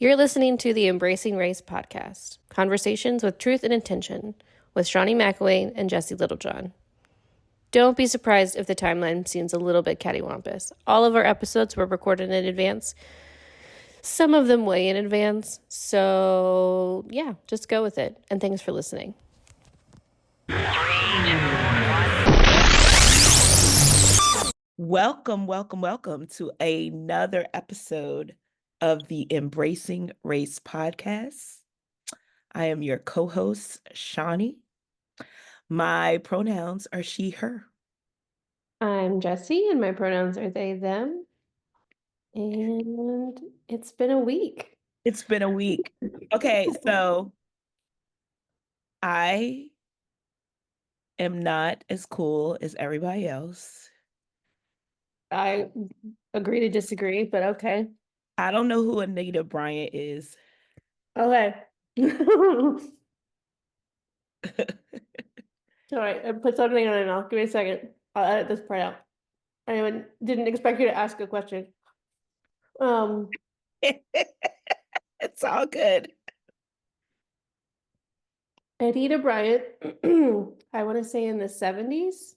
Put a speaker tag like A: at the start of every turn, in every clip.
A: You're listening to the Embracing Race podcast, conversations with truth and intention, with Shawnee McElwain and Jesse Littlejohn. Don't be surprised if the timeline seems a little bit cattywampus. All of our episodes were recorded in advance, some of them way in advance, so yeah, just go with it. And thanks for listening.
B: Welcome to another episode of the Embracing Race podcast. I am your co-host, Shawnee. My pronouns are she, her.
A: I'm Jesse, and my pronouns are they, them. And it's been a week.
B: It's been a week. Okay, so I am not as cool as everybody else.
A: I agree to disagree, but okay.
B: I don't know who Anita Bryant is.
A: Okay. All right, I put something on it now. Give me a second. I'll edit this part out. I didn't expect you to ask a question.
B: It's all good.
A: Anita Bryant, I want to say in the 70s.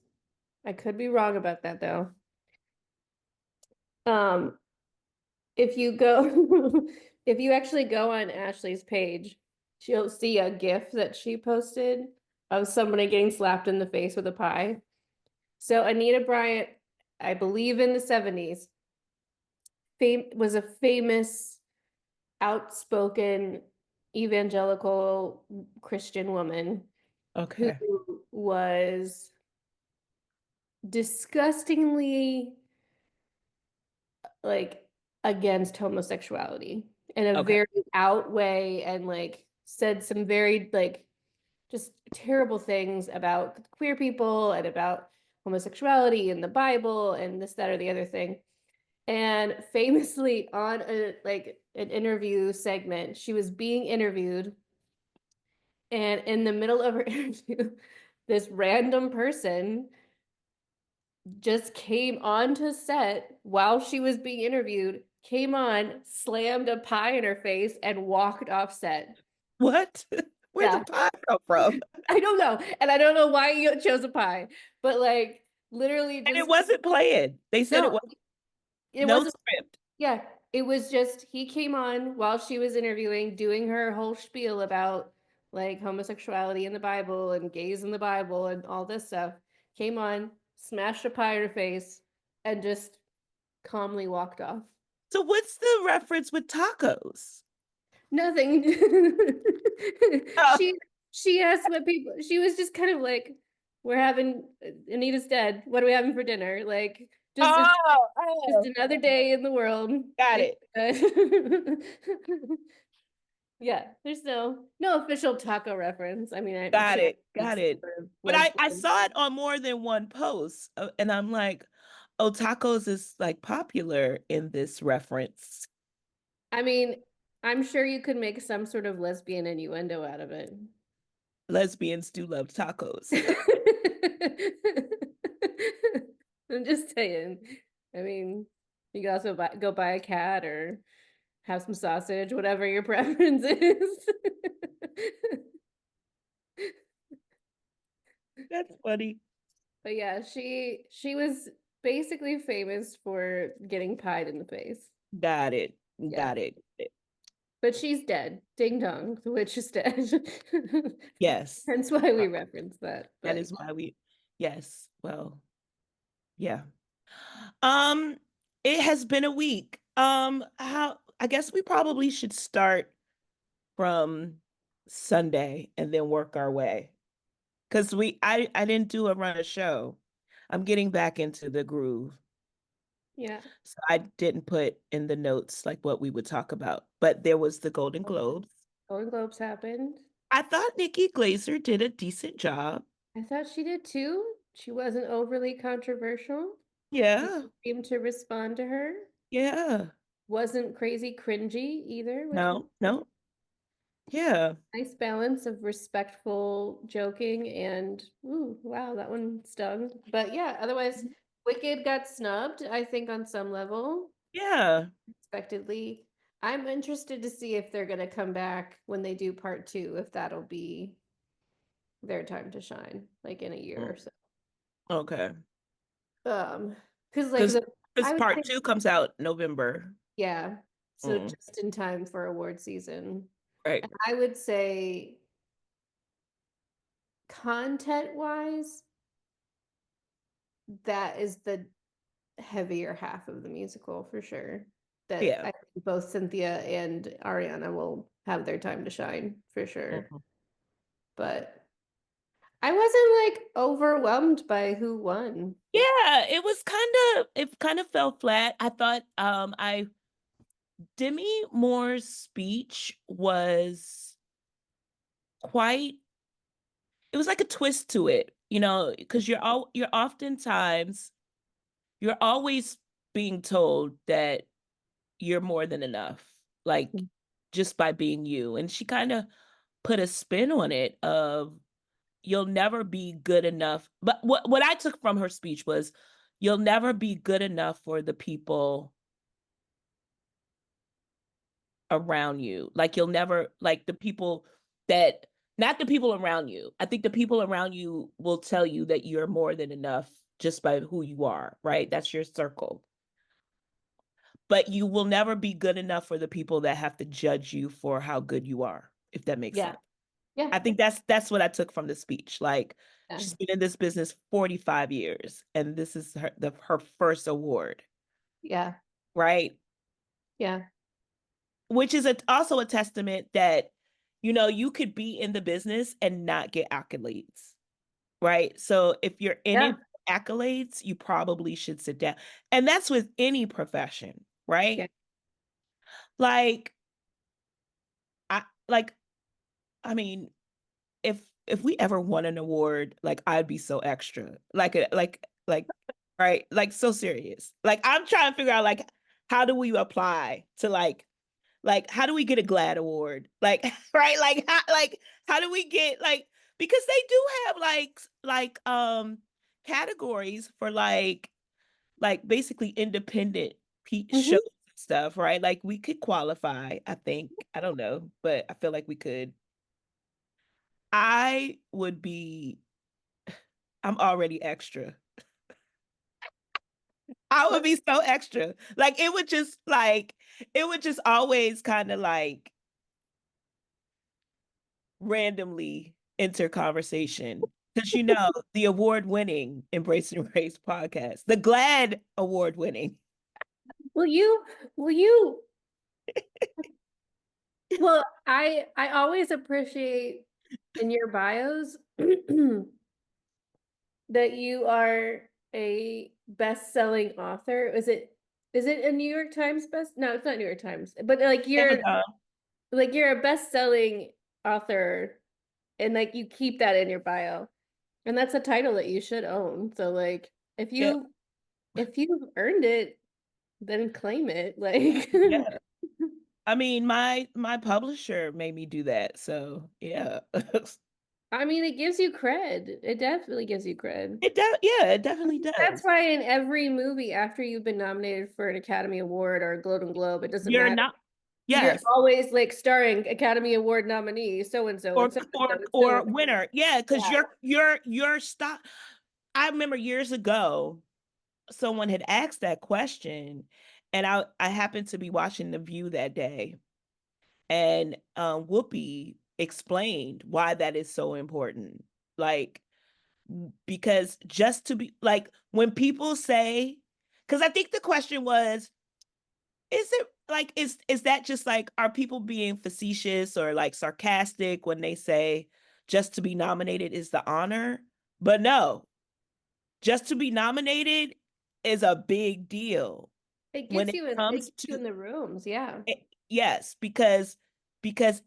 A: I could be wrong about that though. If you go, if you actually go on Ashley's page, she'll see a GIF that she posted of somebody getting slapped in the face with a pie. So Anita Bryant, I believe in the 70s, was a famous, outspoken, evangelical Christian woman
B: Okay.
A: who was disgustingly like against homosexuality in a
B: Okay.
A: very out way, and like said some very like just terrible things about queer people and about homosexuality in the Bible and this, that, or the other thing. And famously on an interview segment, she was being interviewed, and in the middle of her interview, this random person just came onto set while she was being interviewed, came on, slammed a pie in her face, and walked off set.
B: What? Where'd
A: Yeah.
B: the pie come from?
A: I don't know. And I don't know why you chose a pie, but like literally
B: And it
A: just
B: wasn't playing. They said it
A: no,
B: was
A: it
B: no
A: wasn't.
B: script.
A: Yeah, it was just he came on while she was interviewing, doing her whole spiel about like homosexuality in the Bible and gays in the Bible and all this stuff. Came on, smashed a pie in her face, and just calmly walked off.
B: So what's the reference with tacos?
A: Nothing.
B: Oh,
A: She asked what people. She was just kind of like, "We're having Anita's dead. What are we having for dinner?" Like just a, just
B: oh,
A: another day in the world.
B: got it.
A: Yeah, there's no official taco reference. I mean, I'm
B: Got
A: sure
B: it. Got it. But I
A: lesbian.
B: saw it on more than one post, and I'm like, oh, tacos is like popular in this reference.
A: I mean, I'm sure you could make some sort of lesbian innuendo out of it.
B: Lesbians do love tacos.
A: I'm just saying. I mean, you can also go buy a cat or have some sausage, whatever your preference is.
B: That's funny.
A: But yeah, she was basically famous for getting pied in the face.
B: Got it.
A: Yeah.
B: Got it.
A: But she's dead. Ding dong, the witch is dead.
B: Yes.
A: Hence why we reference that.
B: That
A: But
B: is why yes. Well, yeah. It has been a week. How I guess we probably should start from Sunday and then work our way. Because I didn't do a run of show. I'm getting back into the groove.
A: yeah.
B: So I didn't put in the notes like what we would talk about. But there was the Golden Globes.
A: Golden Globes happened.
B: I thought Nikki Glaser did a decent job.
A: I thought she did too. She wasn't overly controversial.
B: Yeah.
A: Seemed to respond to her.
B: Yeah.
A: Wasn't crazy cringy either, which was
B: No. Yeah.
A: nice balance of respectful joking and ooh, wow, that one stung. But yeah, otherwise Wicked got snubbed, I think, on some level,
B: Yeah.
A: expectedly. I'm interested to see if they're gonna come back when they do part two, if that'll be their time to shine, like in a year or
B: Mm,
A: so.
B: okay.
A: Because like
B: Because
A: the I would
B: part
A: say,
B: two comes out November.
A: yeah, so
B: Mm,
A: just in time for award season.
B: right.
A: And I would say content wise, that is the heavier half of the musical for sure. That
B: Yeah.
A: I think both Cynthia and Ariana will have their time to shine for sure.
B: Mhm.
A: But I wasn't like overwhelmed by who won.
B: Yeah, it kind of fell flat. I thought I Demi Moore's speech was quite it was like a twist to it, you know, because you're always being told that you're more than enough, like just by being you. And she kind of put a spin on it of you'll never be good enough. But what I took from her speech was you'll never be good enough for the people around you. Like you'll never like the people that not the people around you. I think the people around you will tell you that you're more than enough just by who you are, right? That's your circle. But you will never be good enough for the people that have to judge you for how good you are, if that makes
A: Yeah.
B: sense.
A: Yeah.
B: I think that's what I took from the speech. Like
A: Yeah.
B: she's been in this business 45 years and this is her first award,
A: Yeah.
B: right?
A: Yeah.
B: Which is also a testament that you know you could be in the business and not get accolades, right? So if you're in
A: Yeah.
B: it for accolades, you probably should sit down. And that's with any profession,
A: Yeah.
B: right? Like I like I mean, if we ever won an award, like I'd be so extra. Like right? Like so serious. Like I'm trying to figure out like how do we apply to like how do we get a GLAAD award? Like right? Like how do we get like because they do have like categories for like basically independent shows
A: Hmm.
B: and stuff, right? Like we could qualify, I think. I don't know, but I feel like we could. I would be I'm already extra. I would be so extra. Like it would just always kind of like randomly enter conversation. Because you know, the award winning Embracing Race podcast, the GLAAD award winning.
A: Will you well, I always appreciate in your bios that you are a best-selling author. Is it a New York Times best? No, it's not New York Times. But
B: Amazon.
A: like you're a best-selling author and like you keep that in your bio. And that's a title that you should own. So like
B: Yeah.
A: if you've earned it, then claim it. Like
B: Yeah. I mean, my publisher made me do that. So yeah.
A: I mean, it gives you cred. It definitely gives you cred.
B: It does, yeah, it definitely
A: That's
B: does.
A: why in every movie after you've been nominated for an Academy Award or a Golden Globe, it doesn't
B: You're
A: matter.
B: not
A: You're
B: yes.
A: always like starring Academy Award nominee, so and so and so and so and so
B: Or
A: and so.
B: winner. Yeah, because
A: Yeah.
B: your stock. I remember years ago, someone had asked that question, and I happened to be watching The View that day, and Whoopi explained why that is so important. Like because just to be like when people say, because I think the question was, is it like is that just like are people being facetious or like sarcastic when they say just to be nominated is the honor? But no, just to be nominated is a big deal when it
A: It
B: comes
A: gets you
B: to
A: in the rooms, yeah.
B: yes, because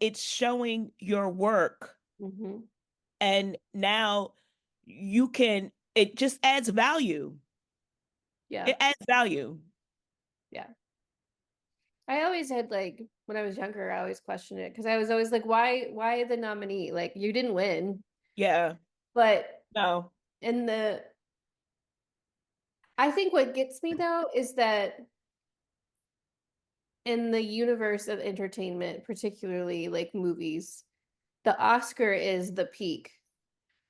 B: it's showing your work
A: Hmm.
B: and now you can it just adds value.
A: Yeah.
B: It adds value.
A: Yeah. I always had like when I was younger, I always questioned it because I was always like, why the nominee? Like you didn't win.
B: Yeah.
A: But
B: No.
A: in the I think what gets me though is that in the universe of entertainment, particularly like movies, the Oscar is the peak.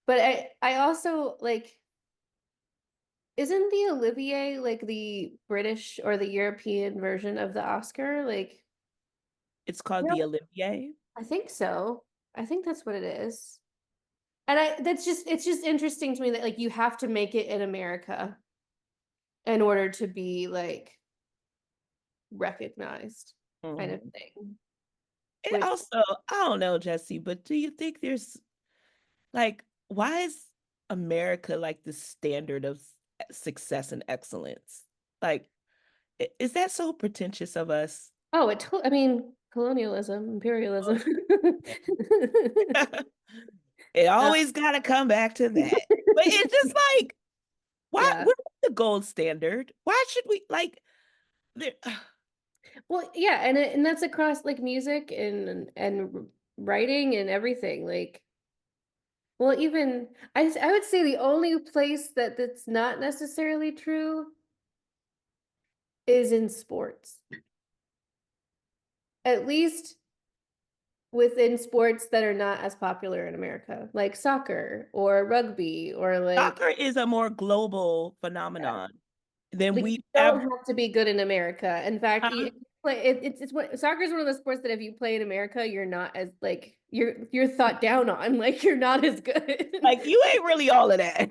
A: But I also like, isn't the Olivier like the British or the European version of the Oscar? Like,
B: It's called
A: no,
B: the Olivier.
A: I think so. I think that's what it is. And it's just interesting to me that like you have to make it in America in order to be like recognized kind of
B: Mhm.
A: thing.
B: It
A: Which,
B: also, I don't know, Jesse, but do you think there's like, why is America like the standard of success and excellence? Like, is that so pretentious of us?
A: oh, I mean, colonialism, imperialism.
B: It
A: Uh,
B: always got to come back to that. But it's just like, why?
A: yeah.
B: We're the gold standard. Why should we like? There,
A: Well, yeah, and that's across like music and writing and everything. Like, well, even I would say the only place that that's not necessarily true is in sports. At least within sports that are not as popular in America, like soccer or rugby or like,
B: soccer is a more global
A: yeah,
B: phenomenon than
A: like
B: we
A: you
B: ever.
A: don't have to be good in America. In fact,
B: Huh?
A: if you play it's what soccer is one of those sports that if you play in America, you're not as like you're thought down on, like you're not as good.
B: Like you ain't really all of that.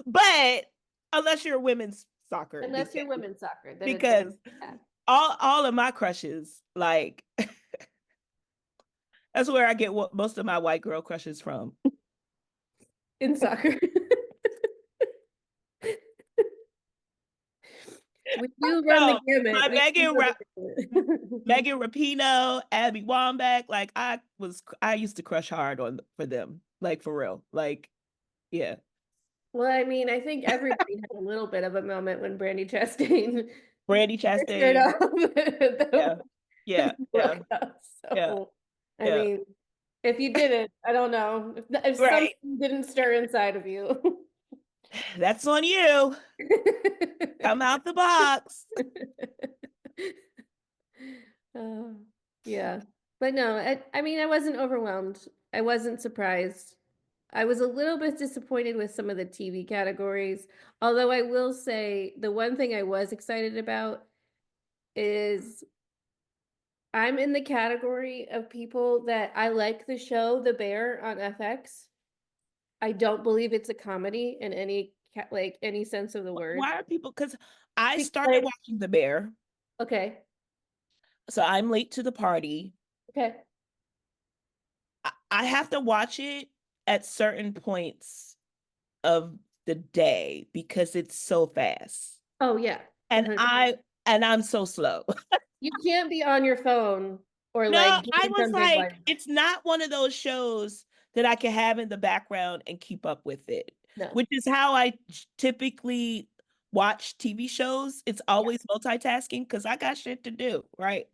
B: But unless you're women's soccer these
A: Unless you're
B: days,
A: women's soccer, then
B: because
A: yeah,
B: all of my crushes, like that's where I get what most of my white girl crushes from.
A: in soccer. We do run the
B: So
A: gamut.
B: my
A: We do run the gamut.
B: Megan Rapinoe, Abby Wambach, like I used to crush hard on for them, like for real, like yeah,
A: Well, I mean, I think everybody had a little bit of a moment when Brandy Chastain
B: Brandy
A: took her shirt
B: Chastain,
A: off
B: yeah,
A: the
B: yeah, yeah,
A: World Cup.
B: yeah,
A: So, I
B: yeah,
A: mean, if you didn't, I don't know if
B: right.
A: something didn't stir inside of you.
B: That's on you. Come out the box.
A: Uh, yeah, but no, I mean, I wasn't overwhelmed. I wasn't surprised. I was a little bit disappointed with some of the TV categories. Although I will say the one thing I was excited about is I'm in the category of people that I like the show The Bear on FX. I don't believe it's a comedy in any like any sense of the word.
B: Why are people? Because I started
A: Because,
B: watching The Bear,
A: okay,
B: so I'm late to the party.
A: okay.
B: I have to watch it at certain points of the day because it's so fast.
A: Oh yeah.
B: And
A: 100%.
B: I'm so slow.
A: You can't be on your phone or
B: No,
A: like
B: I
A: doing
B: was
A: something
B: like,
A: like
B: it's not one of those shows that I can have in the background and keep up with it,
A: no.
B: which is how I typically watch TV shows. It's
A: Yeah.
B: always multitasking because I got shit to do, right?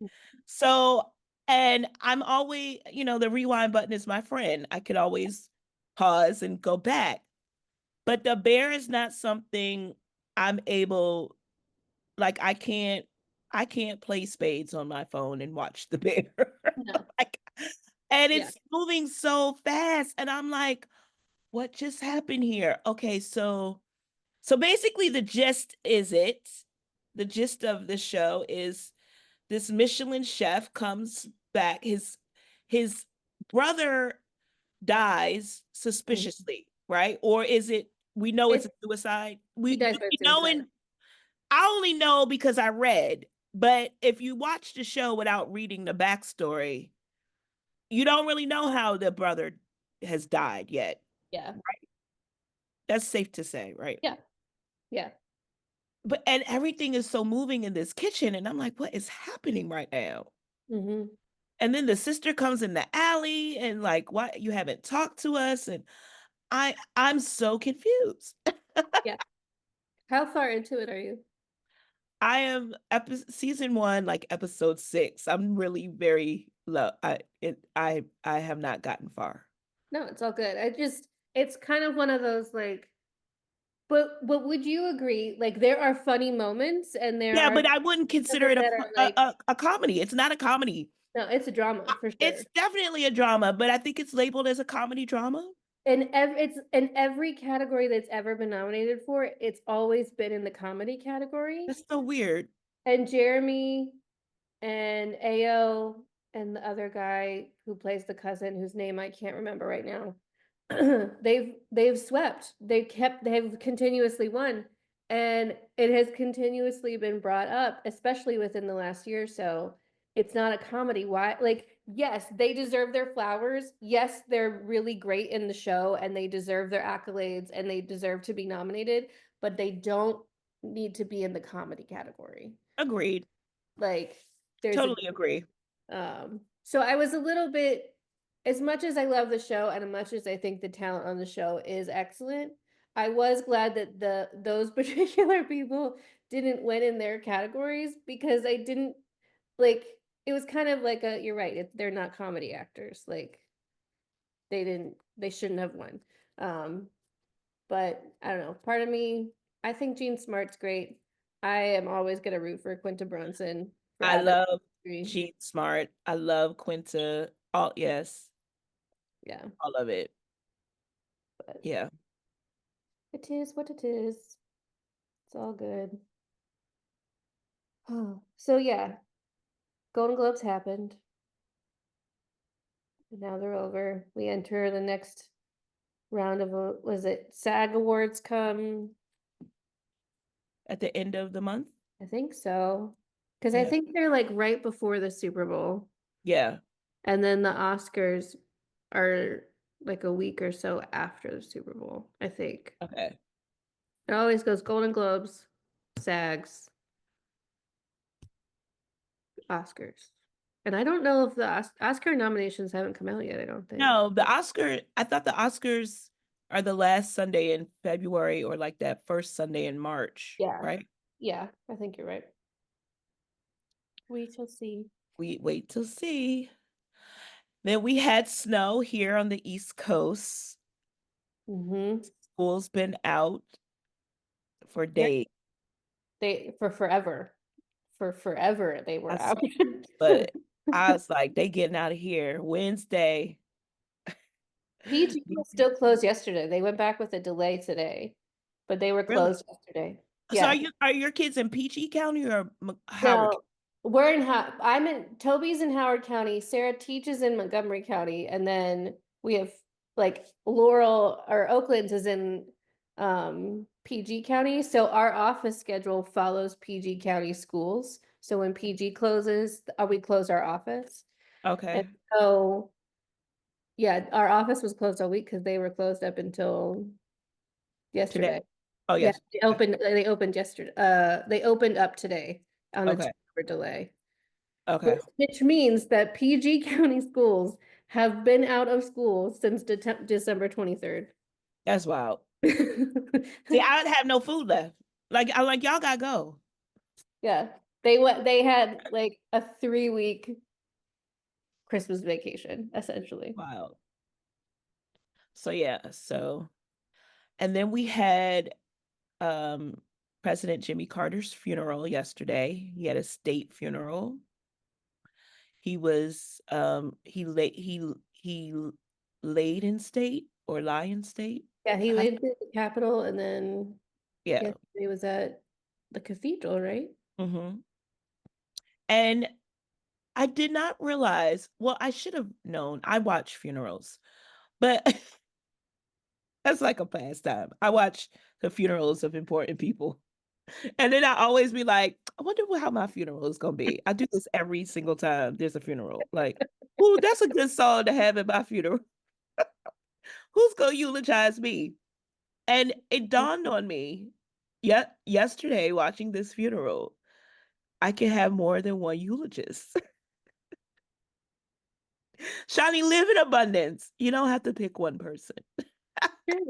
B: So, and I'm always, the rewind button is my friend. I could always pause and go back. But the bear is not something I'm able, like I can't play spades on my phone and watch the bear.
A: No.
B: Like, and
A: Yeah.
B: it's moving so fast and I'm like, what just happened here? Okay, so basically the gist of the show is this Michelin chef comes back, his brother dies
A: Mhm.
B: suspiciously, right? Or is it we know it's
A: It
B: a suicide?
A: he
B: We
A: dies
B: do
A: by
B: we know
A: suicide.
B: in I only know because I read, but if you watch the show without reading the backstory, you don't really know how the brother has died yet.
A: Yeah.
B: That's safe to say, right?
A: Yeah. Yeah.
B: But and everything is so moving in this kitchen, and I'm like, what is happening right now?
A: Hmm.
B: And then the sister comes in the alley and like, why you haven't talked to us? And I'm so confused.
A: Yeah. How far into it are you?
B: I am season one, like episode 6. I'm really very low. I have not gotten far.
A: No, it's all good. It's kind of one of those like But would you agree? Like there are funny moments and there
B: Yeah,
A: are
B: but I wouldn't consider
A: moments
B: it
A: that are like,
B: a comedy. It's not a comedy.
A: no, it's a drama for
B: It's
A: sure.
B: definitely a drama, but I think it's labeled as a comedy drama.
A: It's in every category that's ever been nominated for, it's always been in the comedy category.
B: That's so weird.
A: And Jeremy and Ao and the other guy who plays the cousin, whose name I can't remember right now, they've swept. They've continuously won. And it has continuously been brought up, especially within the last year or so. It's not a comedy. Why? Like, yes, they deserve their flowers. Yes, they're really great in the show and they deserve their accolades and they deserve to be nominated, but they don't need to be in the comedy category.
B: Agreed.
A: Like, there's a
B: Totally agree.
A: so I was a little bit, as much as I love the show and as much as I think the talent on the show is excellent, I was glad that those particular people didn't win in their categories because I didn't like it was kind of like a, you're right, they're not comedy actors. Like they shouldn't have won. Um, but I don't know. Part of me, I think Gene Smart's great. I am always gonna root for Quinta Brunson for
B: I
A: Abbott.
B: love Jean Smart. I love Quinta. All yes,
A: Yeah,
B: all of it.
A: but
B: Yeah.
A: it is what it is. It's all good. Oh, so yeah, Golden Globes happened. And now they're over. We enter the next round of was it SAG Awards come?
B: At the end of the month.
A: I think so. Because I
B: Yeah.
A: think they're like right before the Super Bowl.
B: Yeah.
A: And then the Oscars are like a week or so after the Super Bowl, I think.
B: Okay.
A: It always goes Golden Globes, SAGs, Oscars. And I don't know if the Oscar nominations haven't come out yet, I don't think.
B: No, I thought the Oscars are the last Sunday in February or like that first Sunday in March,
A: Yeah.
B: right?
A: Yeah, I think you're right. We shall see.
B: We wait to see. Then we had snow here on the East Coast.
A: Mm-hmm.
B: School's been out for
A: Yeah.
B: days.
A: They for forever. For forever they
B: I
A: were
B: saw,
A: out.
B: but I was like, they getting out of here Wednesday.
A: PG was still closed yesterday. They went back with a delay today, but they were
B: Really?
A: closed yesterday.
B: So
A: Yeah.
B: are your kids in Peachy County or Howard?
A: No, we're in I'm in Toby's in Howard County. Sarah teaches in Montgomery County, and then we have like Laurel or Oakland is in PG County. So our office schedule follows PG County schools. So when PG closes, we close our office. And
B: Okay.
A: so yeah, our office was closed all week because they were closed up until
B: Today.
A: yesterday.
B: Oh,
A: Yeah,
B: yes.
A: they opened yesterday. They opened up today on a
B: Okay.
A: 2 hour delay.
B: Okay.
A: Which means that PG County schools have been out of school since December 23rd.
B: That's wild. See, I would have no food left. Like I like y'all gotta go.
A: Yeah. They had like a 3 week Christmas vacation, essentially.
B: Wow. So yeah, and then we had um President Jimmy Carter's funeral yesterday. He had a state funeral. He was he laid in state or lie in state.
A: Yeah, he
B: How-
A: lived at the Capitol and then
B: Yeah.
A: yeah, he was at the cathedral, right?
B: hmm And I did not realize, well, I should have known. I watch funerals, but that's like a pastime. I watch the funerals of important people. And then I always be like, I wonder how my funeral is gonna be. I do this every single time there's a funeral. Like, ooh, that's a good song to have at my funeral. Who's gonna eulogize me? And it dawned on me, yet yesterday watching this funeral, I can have more than one eulogist. Shawnee, live in abundance. You don't have to pick one person.
A: Sure.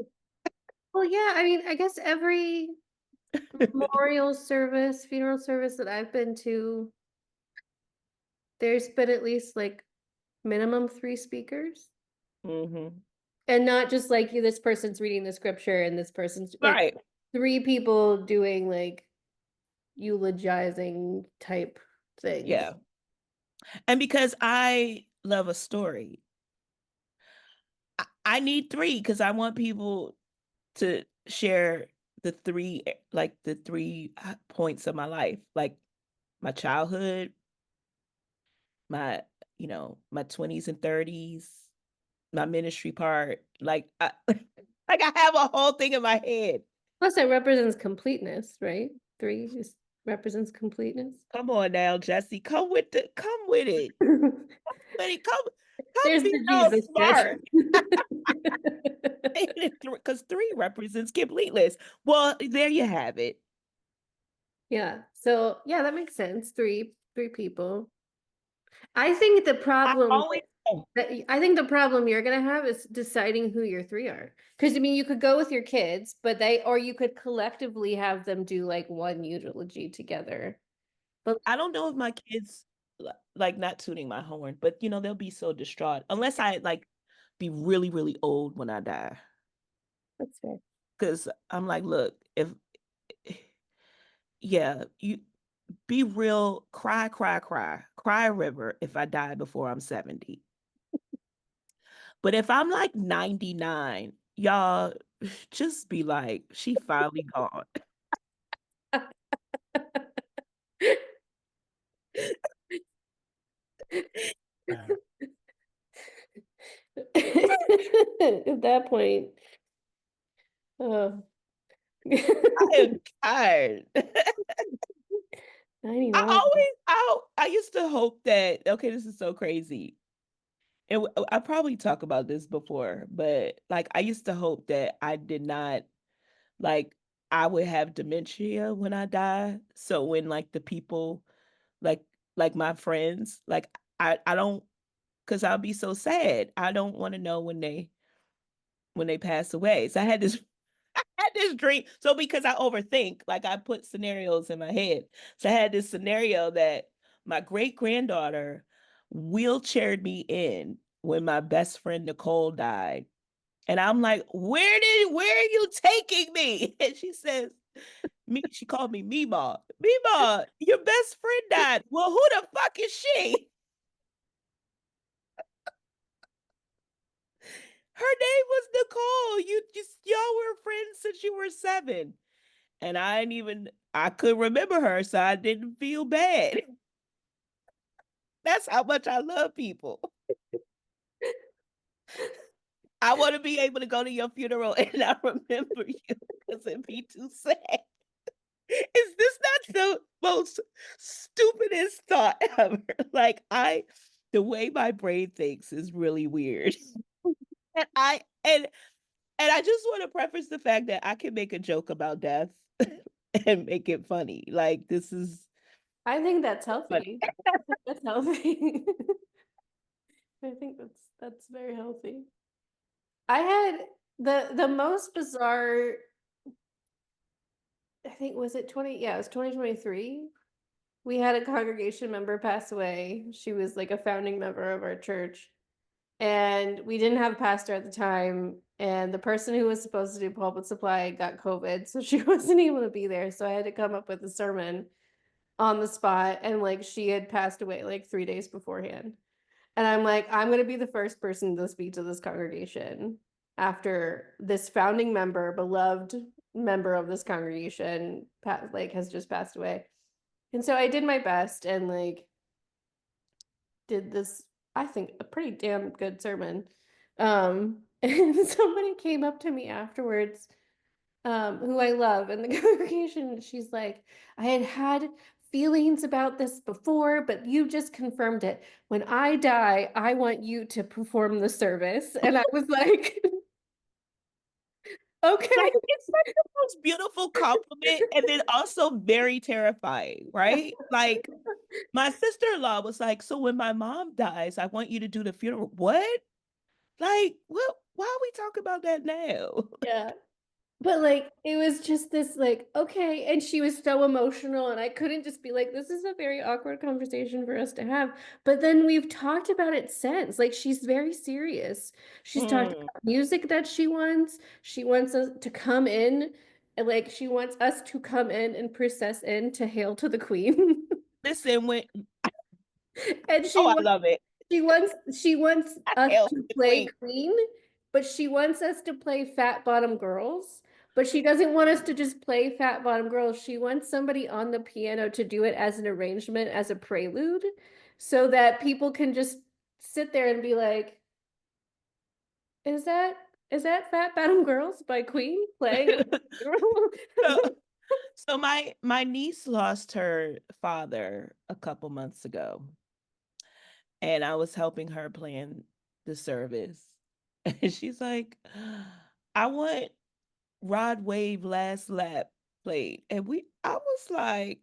A: Well, yeah, I mean, I guess every memorial service, funeral service that I've been to, there's been at least like minimum 3 speakers.
B: hmm
A: And not just like this person's reading the scripture and this person's like
B: Right.
A: three people doing like eulogizing type things.
B: Yeah. And because I love a story, I need three because I want people to share the three, like the three points of my life, like my childhood, my, my 20s and 30s, my ministry part. Like, like I have a whole thing in my head.
A: Plus, it represents completeness, right? Three just represents completeness.
B: Come on now, Jesse. Come with it. With it. Come
A: There's
B: be
A: the
B: all
A: Jesus stretch.
B: smart. Because three represents completeness. Well, there you have it.
A: Yeah. So yeah, that makes sense. Three people. I think the
B: I
A: problem
B: always
A: I think the problem you're gonna have is deciding who your three are. Because I mean, you could go with your kids, but or you could collectively have them do like one eulogy together. But
B: I don't know if my kids like not tuning my horn, but they'll be so distraught unless I like be really, really old when I die.
A: that's fair.
B: Because I'm like, look, if yeah, you be real, cry, cry, cry, cry a river if I die before I'm 70. But if I'm like 99, y'all just be like, she finally gone.
A: At that point, oh,
B: I am tired.
A: 99.
B: I used to hope that, okay, this is so crazy. And I probably talk about this before, but like I used to hope that I did not like I would have dementia when I die. So when like the people like like my friends, like I don't because I'll be so sad. I don't want to know when they pass away. So I had this had this dream. So because I overthink, like I put scenarios in my head. So I had this scenario that my great granddaughter wheelchaired me in when my best friend Nicole died. And I'm like, where are you taking me? And she says, she called me Mima. Mima, your best friend died. Well, who the fuck is she? Her name was Nicole. Y'all were friends since you were 7. And I could remember her, so I didn't feel bad. That's how much I love people. I want to be able to go to your funeral and not remember you because it'd be too sad. Is this not the most stupidest thought ever? Like the way my brain thinks is really weird. And I just want to preface the fact that I can make a joke about death and make it funny. Like this is
A: I think that's
B: funny.
A: healthy. That's healthy. I think that's very healthy. I had the most bizarre, I think was it 20, yeah, it was 2023. We had a congregation member pass away. She was like a founding member of our church. And we didn't have a pastor at the time. And the person who was supposed to do pulpit supply got COVID, so she wasn't able to be there. So I had to come up with a sermon on the spot. And like she had passed away like 3 days beforehand. And I'm like, I'm going to be the first person to speak to this congregation after this founding member, beloved member of this congregation, like has just passed away. And so I did my best and like did this, I think, a pretty damn good sermon. And somebody came up to me afterwards, who I love in the congregation. She's like, I had feelings about this before, but you just confirmed it. When I die, I want you to perform the service. And I was like, okay.
B: Like it's like the most beautiful compliment and then also very terrifying, right? Like my sister-in-law was like, so when my mom dies, I want you to do the funeral. What? Like, what? Why are we talking about that now?
A: Yeah. But like it was just this like okay, and she was so emotional and I couldn't just be like this is a very awkward conversation for us to have. But then we've talked about it since. Like she's very serious. She's talked
B: Mm.
A: about music that she wants. She wants us to come in like she wants us to come in and process in to hail to the queen.
B: Listen, when
A: And
B: oh, I love it.
A: she wants
B: I
A: us
B: hail
A: to
B: the
A: play
B: queen.
A: Queen, but she wants us to play Fat Bottom Girls. But she doesn't want us to just play Fat Bottom Girls. She wants somebody on the piano to do it as an arrangement, as a prelude, so that people can just sit there and be like, is that is that Fat Bottom Girls by Queen playing?
B: so, so my niece lost her father a couple months ago, and I was helping her plan the service. And she's like, I want Rod Wave Last Lap played. And I was like,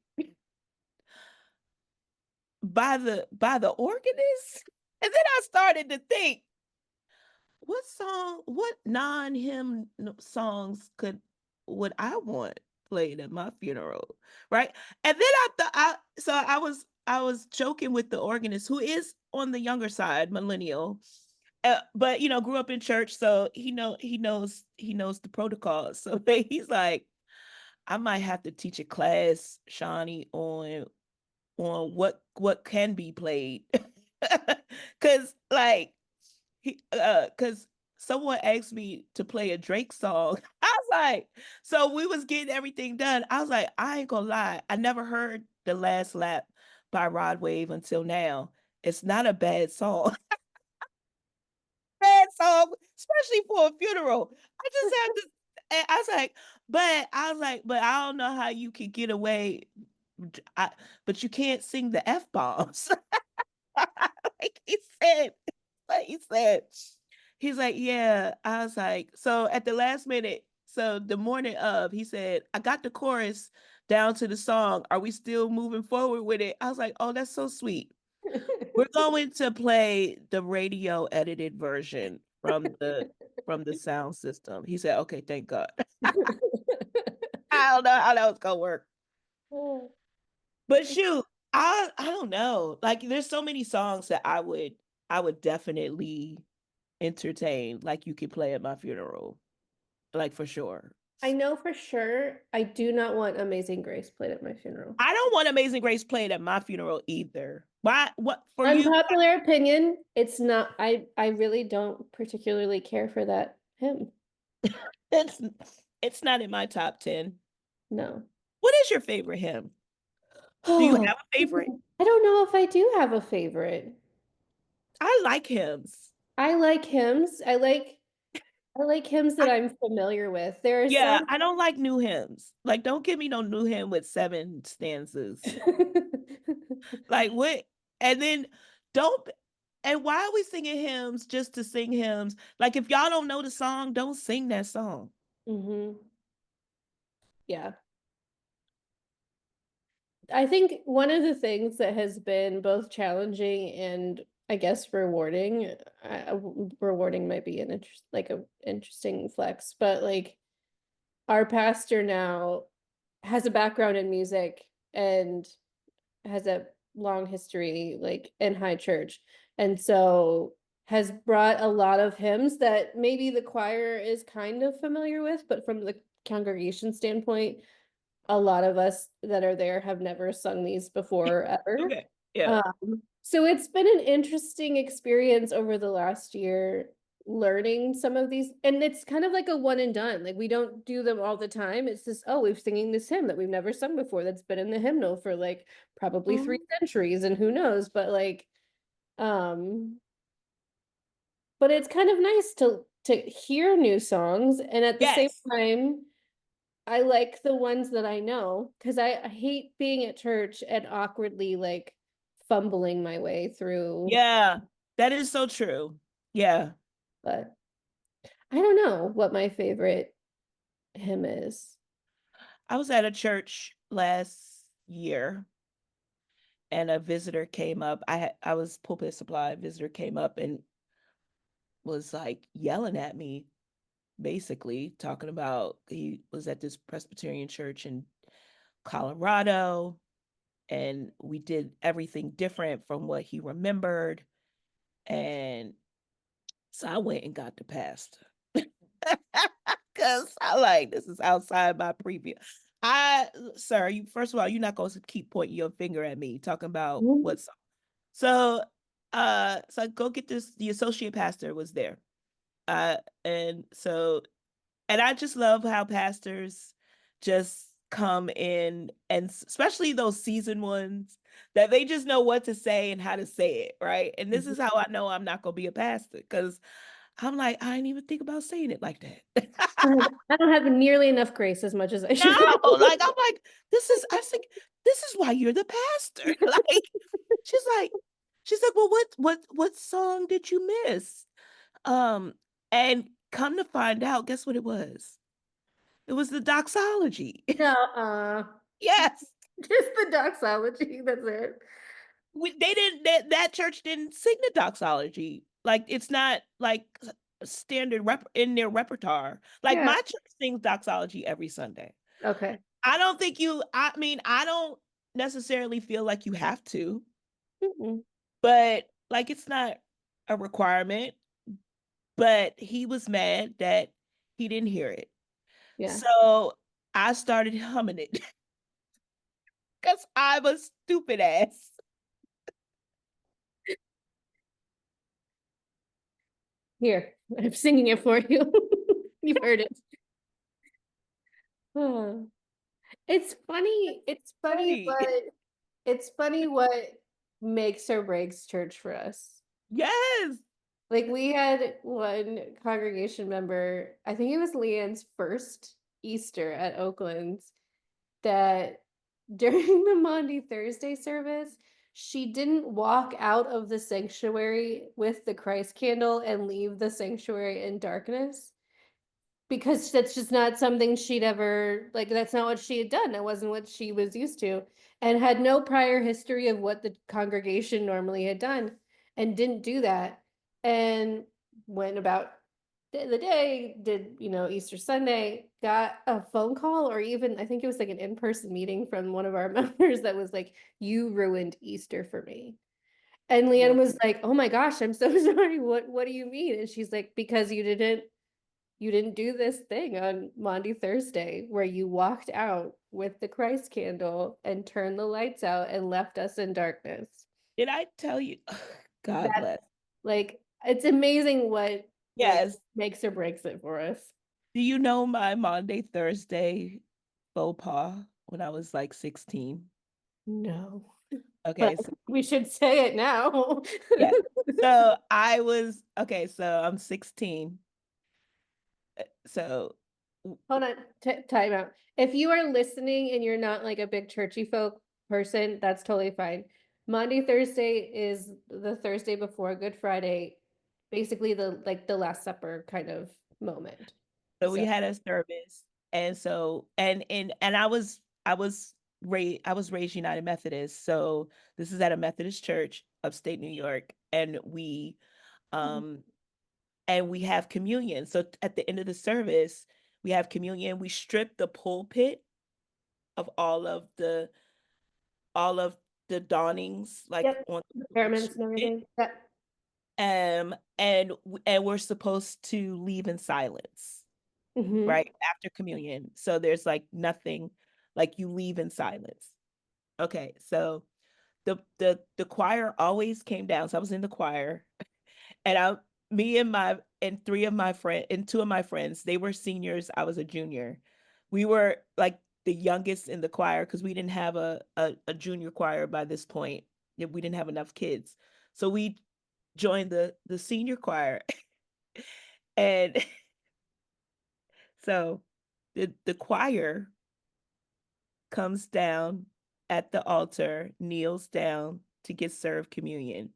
B: by the organist? And then I started to think, what non-hymn songs would I want played at my funeral? Right. And then I was joking with the organist, who is on the younger side, millennial, but grew up in church, so he knows the protocols. So he's like, I might have to teach a class, Shawnee, on what can be played. Cause like cause someone asked me to play a Drake song. I was like, so we was getting everything done. I was like, I ain't gonna lie, I never heard The Last Lap by Rod Wave until now. It's not a bad song. Bad song, especially for a funeral. I just had to. And but I don't know how you can get away. I, but you can't sing the F bombs. like he said, like he said, he's like, yeah. I was like, so at the last minute, so the morning of, he said, I got the chorus down to the song. Are we still moving forward with it? I was like, oh, that's so sweet. We're going to play the radio edited version from the sound system. He said, okay, thank God. I don't know how that was gonna work. But shoot, I don't know. Like there's so many songs that I would definitely entertain, like you could play at my funeral. Like for sure.
A: I know for sure I do not want Amazing Grace played at my funeral.
B: I don't want Amazing Grace played at my funeral either. Why what for you?
A: Unpopular opinion, it's not I really don't particularly care for that hymn.
B: It's it's not in my top 10.
A: No.
B: What is your favorite hymn? Do you
A: Oh,
B: have a favorite?
A: I don't know if I do have a favorite.
B: I like hymns.
A: I like hymns. I like hymns that
B: I,
A: I'm familiar with. There are
B: yeah,
A: some
B: I don't like new hymns. Like, don't give me no new hymn with 7 stanzas. Like, what? And then don't. And why are we singing hymns just to sing hymns? Like, if y'all don't know the song, don't sing that song.
A: hmm Yeah. I think one of the things that has been both challenging and I guess rewarding, rewarding might be an like a interesting flex, but like our pastor now has a background in music and has a long history like in high church. And so has brought a lot of hymns that maybe the choir is kind of familiar with, but from the congregation standpoint, a lot of us that are there have never sung these before ever.
B: Okay. Yeah.
A: So it's been an interesting experience over the last year learning some of these, and it's kind of like a one and done. Like we don't do them all the time. It's just, oh, we're singing this hymn that we've never sung before that's been in the hymnal for like probably
B: Mhm.
A: 3 centuries and who knows, but like um but it's kind of nice to hear new songs and at the same
B: Yes.
A: time I like the ones that I know because I hate being at church and awkwardly like fumbling my way through.
B: Yeah. That is so true. Yeah.
A: But I don't know what my favorite hymn is.
B: I was at a church last year and a visitor came up. I was pulpit supply. A visitor came up and was like yelling at me, basically talking about he was at this Presbyterian church in Colorado and we did everything different from what he remembered. And so I went and got the pastor. Because I like this is outside my preview. Sir, you first of all, you're not going to keep pointing your finger at me talking about
A: Mhm.
B: what song. So, so go get this. The associate pastor was there, uh, and so, and I just love how pastors just come in, and especially those seasoned ones that they just know what to say and how to say it, right? And this is how I know I'm not gonna be a pastor because I'm like, I didn't even think about saying it like that.
A: I don't have nearly enough grace as much as I should.
B: No, like I'm like, I think this is why you're the pastor. Like, she's like, well, what song did you miss? Um, and come to find out, guess what it was? It was the doxology.
A: No,
B: Yes.
A: just the doxology. That's it.
B: They didn't that church didn't sing the doxology. Like it's not like standard in their repertoire. Like
A: Yeah.
B: my church sings doxology every Sunday.
A: Okay.
B: I mean, I don't necessarily feel like you have to,
A: Mm-mm.
B: but like it's not a requirement. But he was mad that he didn't hear it.
A: Yeah.
B: So I started humming it because I'm a stupid ass.
A: Here, I'm singing it for you. You've heard it. Oh. It's funny.
B: Funny.
A: It's funny what makes or breaks church for us.
B: Yes.
A: Like we had one congregation member, I think it was Leanne's first Easter at Oakland, that during the Maundy Thursday service, she didn't walk out of the sanctuary with the Christ candle and leave the sanctuary in darkness because that's just not something she'd ever like that's not what she had done. That wasn't what she was used to and had no prior history of what the congregation normally had done and didn't do that and went about the day, did Easter Sunday, got a phone call or even I think it was like an in-person meeting from one of our members that was like, you ruined Easter for me. And Leanne
B: Well,
A: was like, oh my gosh, I'm so sorry, what do you mean? And she's like, because you didn't do this thing on Maundy Thursday where you walked out with the Christ candle and turned the lights out and left us in darkness.
B: did I tell you? God
A: That
B: bless.
A: like it's amazing what like
B: Yes.
A: makes or breaks it for us.
B: Do you know my Monday, Thursday faux pas when I was like 16?
A: No. But
B: Okay, so
A: we should say it now.
B: yeah. So I was okay, so I'm 16. So
A: Hold on, time out. If you are listening and you're not like a big churchy folk person, that's totally fine. Monday, Thursday is the Thursday before Good Friday, basically the Last Supper kind of moment.
B: so we
A: So,
B: had a service, and so and I was raised United Methodist, so this is at a Methodist church upstate New York,
A: mhm.
B: um and we have communion. So at the end of the service, we have communion. We strip the pulpit of all of the dawnings like
A: Yep,
B: on
A: the
B: we
A: paraments
B: strip
A: and
B: it,
A: everything. Yeah.
B: and we're supposed to leave in silence,
A: Hmm.
B: right? After communion. So there's like nothing, like you leave in silence. Okay, so the choir always came down. So I was in the choir, and me and my and three of my friend and two of my friends, they were seniors. I was a junior. We were like the youngest in the choir because we didn't have a junior choir by this point. We didn't have enough kids, so we joined the senior choir, and so the choir comes down at the altar, kneels down to get served communion.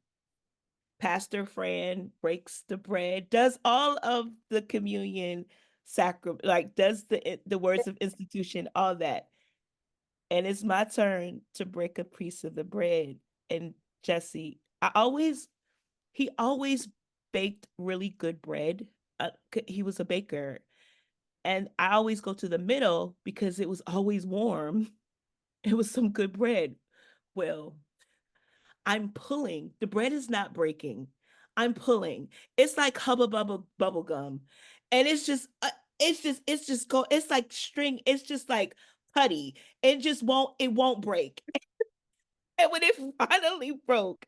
B: Pastor Fran breaks the bread, does all of the communion sacrament, like does the words of institution, all that. And it's my turn to break a piece of the bread. And Jesse, he always baked really good bread. He was a baker. And I always go to the middle because it was always warm. It was some good bread. Well, I'm pulling. The bread is not breaking. I'm pulling. It's like hubba bubble bubble gum. And it's just it's like string, it's just like putty. It won't break. And when it finally broke,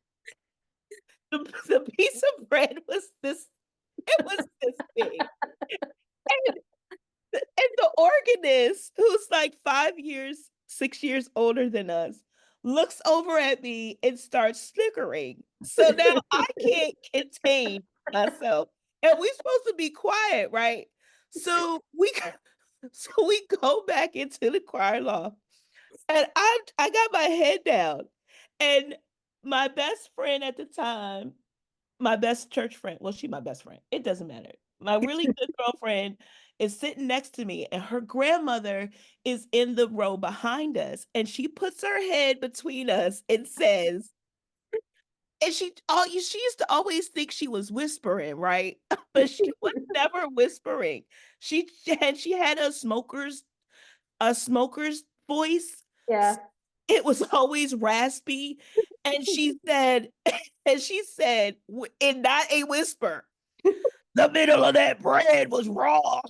B: the piece of bread was this, it was this big. And the organist, who's like 5 years, 6 years older than us, looks over at me and starts snickering. So now I can't contain myself. And we're supposed to be quiet, right? So we go back into the choir loft, and I got my head down. And my best friend at the time, my best church friend, well, she my best friend. It doesn't matter. My really good girlfriend is sitting next to me, and her grandmother is in the row behind us, and she puts her head between us and says, and she used to always think she was whispering, right? But she was never whispering. She had a smoker's voice.
A: Yeah.
B: It was always raspy, and in not a whisper, the middle of that bread was raw,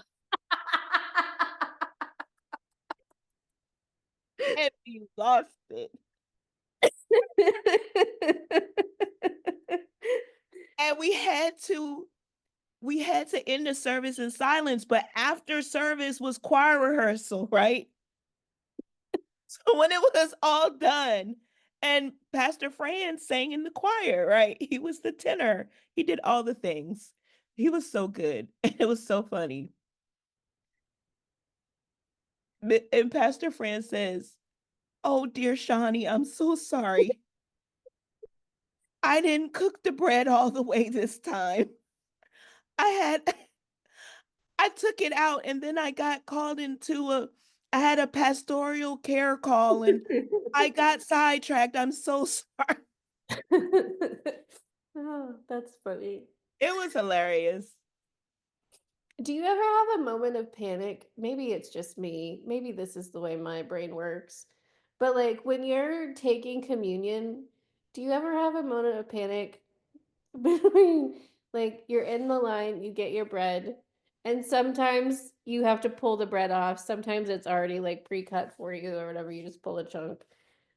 B: and we lost it. And we had to end the service in silence, but after service was choir rehearsal, right? So when it was all done, and Pastor Fran sang in the choir, right? He was the tenor. He did all the things. He was so good. And it was so funny. And Pastor Fran says, "Oh, dear Shawnee, I'm so sorry. I didn't cook the bread all the way this time. I had I took it out, and then I got called into I had a pastoral care call, and I got sidetracked. I'm so sorry."
A: Oh, that's funny.
B: It was hilarious.
A: Do you ever have a moment of panic? Maybe it's just me. Maybe this is the way my brain works. But like when you're taking communion, do you ever have a moment of panic between like you're in the line, you get your bread, and sometimes you have to pull the bread off. Sometimes it's already like pre-cut for you or whatever, you just pull a chunk.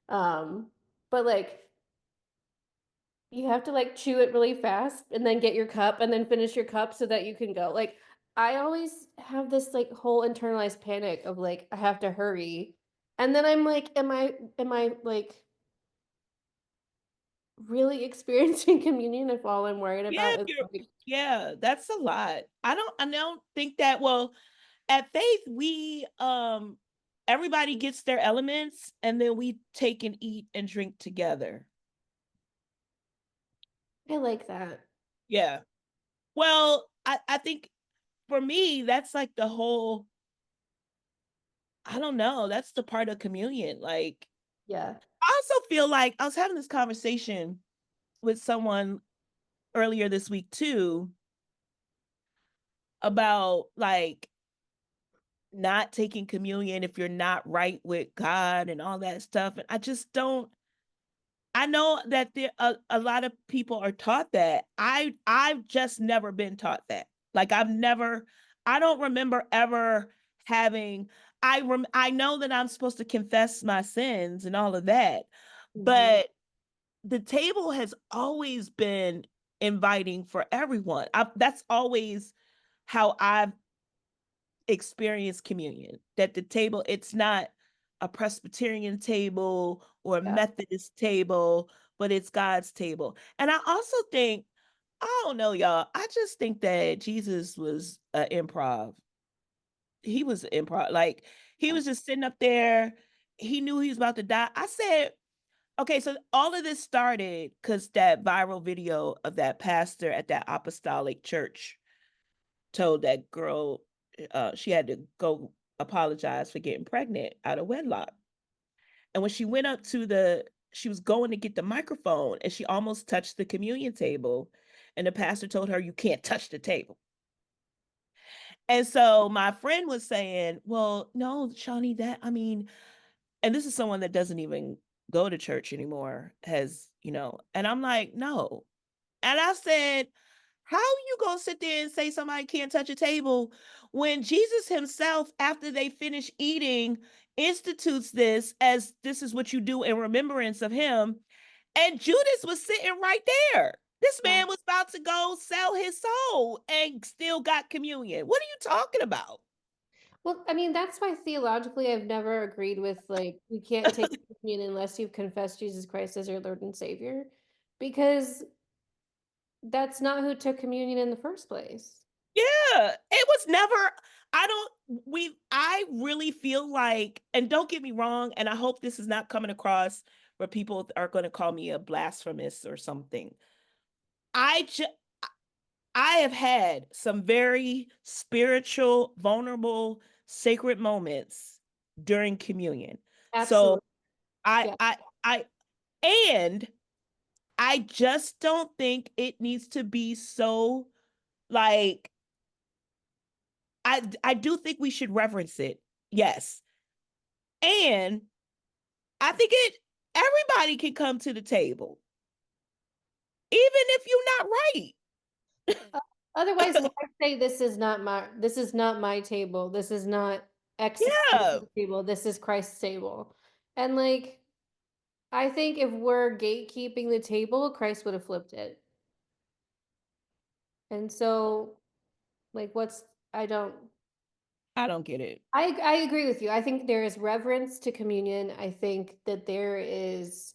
A: Um, but like you have to like chew it really fast and then get your cup and then finish your cup so that you can go. Like I always have this like whole internalized panic of like I have to hurry. And then I'm like, am I like really experiencing communion if all I'm worried
B: Yeah,
A: about is like
B: yeah, that's a lot. I don't think that, well, at Faith, everybody gets their elements, and then we take and eat and drink together.
A: I like that.
B: Yeah. Well, I think for me, that's like the whole, I don't know, that's the part of communion. Like,
A: Yeah.
B: I also feel like I was having this conversation with someone earlier this week too, about like not taking communion if you're not right with God and all that stuff. And I just don't, I know that a lot of people are taught that. I've just never been taught that. Like I don't remember ever having, I know that I'm supposed to confess my sins and all of that,
A: Mhm.
B: but the table has always been inviting for everyone. That's always how I've experience communion. That the table, it's not a Presbyterian table or a
A: Yeah.
B: Methodist table, but it's God's table. And I also think, I don't know, y'all, I just think that Jesus was improv. He was improv. Like, he was just sitting up there. He knew he was about to die. I said, okay, so all of this started because that viral video of that pastor at that apostolic church told that girl she had to go apologize for getting pregnant out of wedlock. And when she went up to she was going to get the microphone, and she almost touched the communion table. And the pastor told her, "You can't touch the table." And so my friend was saying, "Well, no, Shawnee, I mean," and this is someone that doesn't even go to church anymore, and I'm like, "No." And I said, How you gonna sit there and say somebody can't touch a table when Jesus himself, after they finish eating, institutes this as this is what you do in remembrance of him, and Judas was sitting right there. This
A: Yeah.
B: man was about to go sell his soul and still got communion. What are you talking about?
A: Well, I mean, that's why theologically I've never agreed with like you can't take communion unless you've confessed Jesus Christ as your Lord and Savior, because that's not who took communion in the first place.
B: Yeah, it was never. I don't. I really feel like, and don't get me wrong, and I hope this is not coming across where people are going to call me a blasphemous or something. I just. I have had some very spiritual, vulnerable, sacred moments during communion. So
A: Absolutely.
B: I,
A: Yeah.
B: I, I, and I just don't think it needs to be so like I do think we should reverence it. Yes. And I think everybody can come to the table, even if you're not right.
A: Uh, Otherwise, why say this is not my table. This is not X
B: Yeah.
A: table. This is Christ's table. And like I think if we're gatekeeping the table, Christ would have flipped it. And so like what's I don't
B: I don't get it.
A: I agree with you. I think there is reverence to communion. I think that there is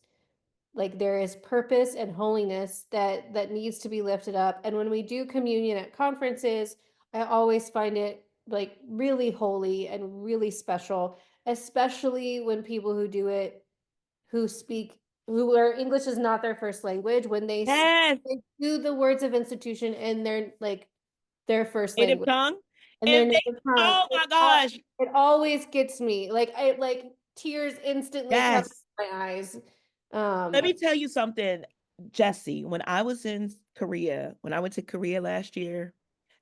A: purpose and holiness that needs to be lifted up. And when we do communion at conferences, I always find it like really holy and really special, especially when people who do it who speak who are English is not their first language when
B: Yes.
A: they do the words of institution in their first
B: Native
A: language
B: tongue.
A: and their
B: And they,
A: native tongue.
B: oh my gosh.
A: It always gets me. Like tears instantly come to
B: Yes.
A: my eyes.
B: Let
A: Um,
B: me tell you something, Jesse. When I was in Korea, when I went to Korea last year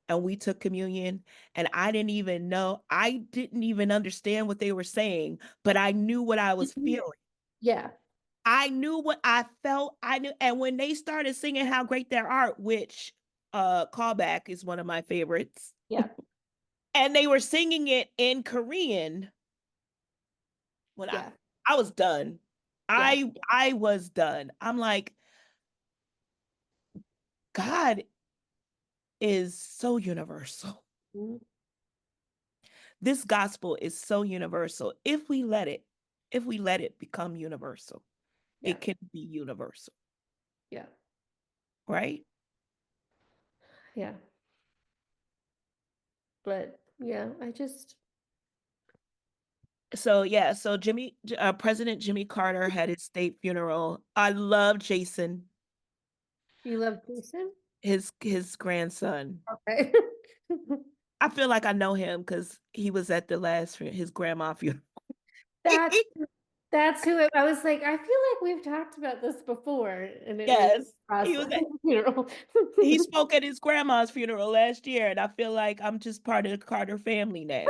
B: and we took communion, and I didn't even understand what they were saying, but I knew what I was feeling.
A: yeah,
B: I knew what I felt. I knew, and when they started singing How Great Thou Art, which callback is one of my favorites,
A: yeah,
B: and they were singing it in Korean when
A: yeah,
B: I was done.
A: yeah.
B: I was done. I'm like, God is so universal.
A: Mhm.
B: This gospel is so universal. If we let it become universal,
A: Yeah,
B: it can be universal,
A: yeah,
B: right?
A: yeah. But yeah, I just
B: So yeah, so President Jimmy Carter had his state funeral. I love Jason,
A: you love Jason?
B: his grandson.
A: Okay.
B: I feel like I know him because he was at the his grandma funeral.
A: That's that's who I was like, I feel like we've talked about this before, and it was
B: Yes, he was at,
A: Roslyn's funeral.
B: he spoke at his grandma's funeral last year, and I feel like I'm just part of the Carter family now.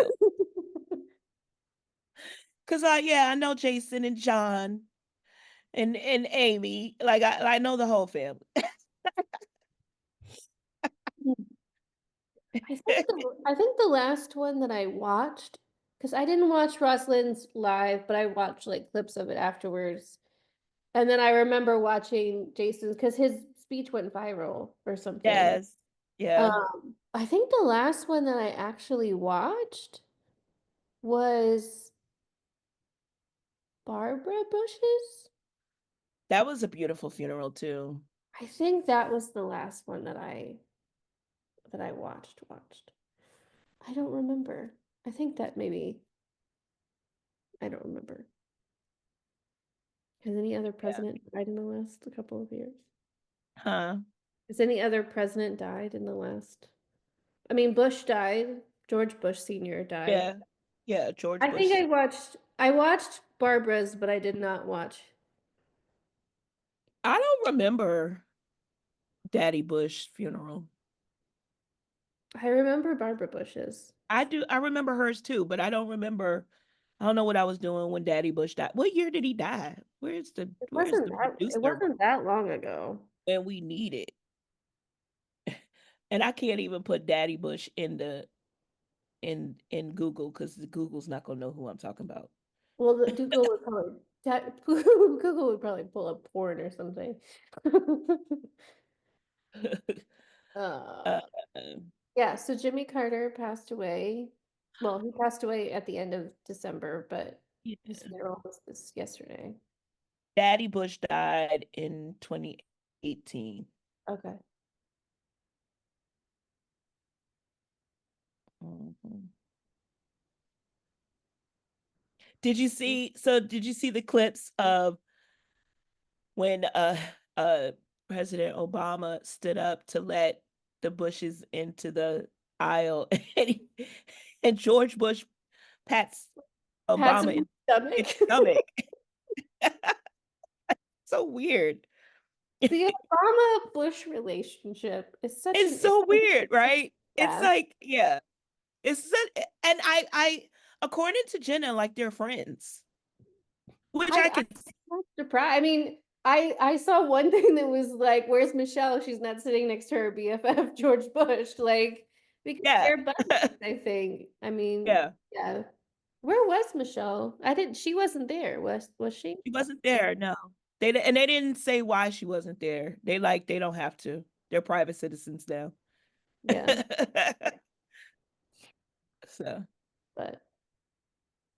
B: Cause I know Jason and John and Amy. Like I know the whole family.
A: I think the last one that I watched, because I didn't watch Roslyn's live, but I watched like clips of it afterwards. And then I remember watching Jason's because his speech went viral or something.
B: Yes. Yeah.
A: I think the last one that I actually watched was Barbara Bush's.
B: That was a beautiful funeral too.
A: I think that was the last one that I watched. I don't remember. I think that maybe I don't remember. Has any other
B: Yeah.
A: president died in the last couple of years?
B: Huh.
A: Has any other president died in the last? I mean, Bush died. George Bush Sr. died.
B: Yeah. Yeah. George
A: I think
B: Bush.
A: I watched Barbara's, but I did not watch.
B: I don't remember Daddy Bush funeral.
A: I remember Barbara Bush's.
B: I do. I remember hers too, but I don't remember. I don't know what I was doing when Daddy Bush died. What year did he die? Where's the
A: It
B: producer
A: wasn't that long ago.
B: when we need it? And I can't even put Daddy Bush in the in Google because Google's not gonna know who I'm talking about.
A: Well, the Google would probably Google would probably pull up porn or something.
B: uh,
A: Uh, yeah, so Jimmy Carter passed away. Well, he passed away at the end of December, but
B: yeah.
A: his funeral was this yesterday.
B: Daddy Bush died in 2018.
A: Okay.
B: Mhm. Did you see the clips of when uh President Obama stood up to let the Bushes into the aisle and George Bush pats
A: Pats
B: Obama
A: him
B: in
A: on the
B: his
A: stomach.
B: stomach. So weird.
A: The Obama-Bush relationship is such an
B: It's so weird, right? It's
A: yeah.
B: like, yeah. And I according to Jenna, like they're friends, which I
A: I'm
B: can
A: not surprised. I mean, I saw one thing that was like, "Where's Michelle? She's not sitting next to her BFF George Bush." Like, because
B: yeah.
A: they're buddies, I think. I mean,
B: Yeah.
A: yeah. Where was Michelle? I didn't. She wasn't there. Was she?
B: She wasn't there, no. They didn't say why she wasn't there. They don't have to. They're private citizens now.
A: Yeah,
B: So
A: but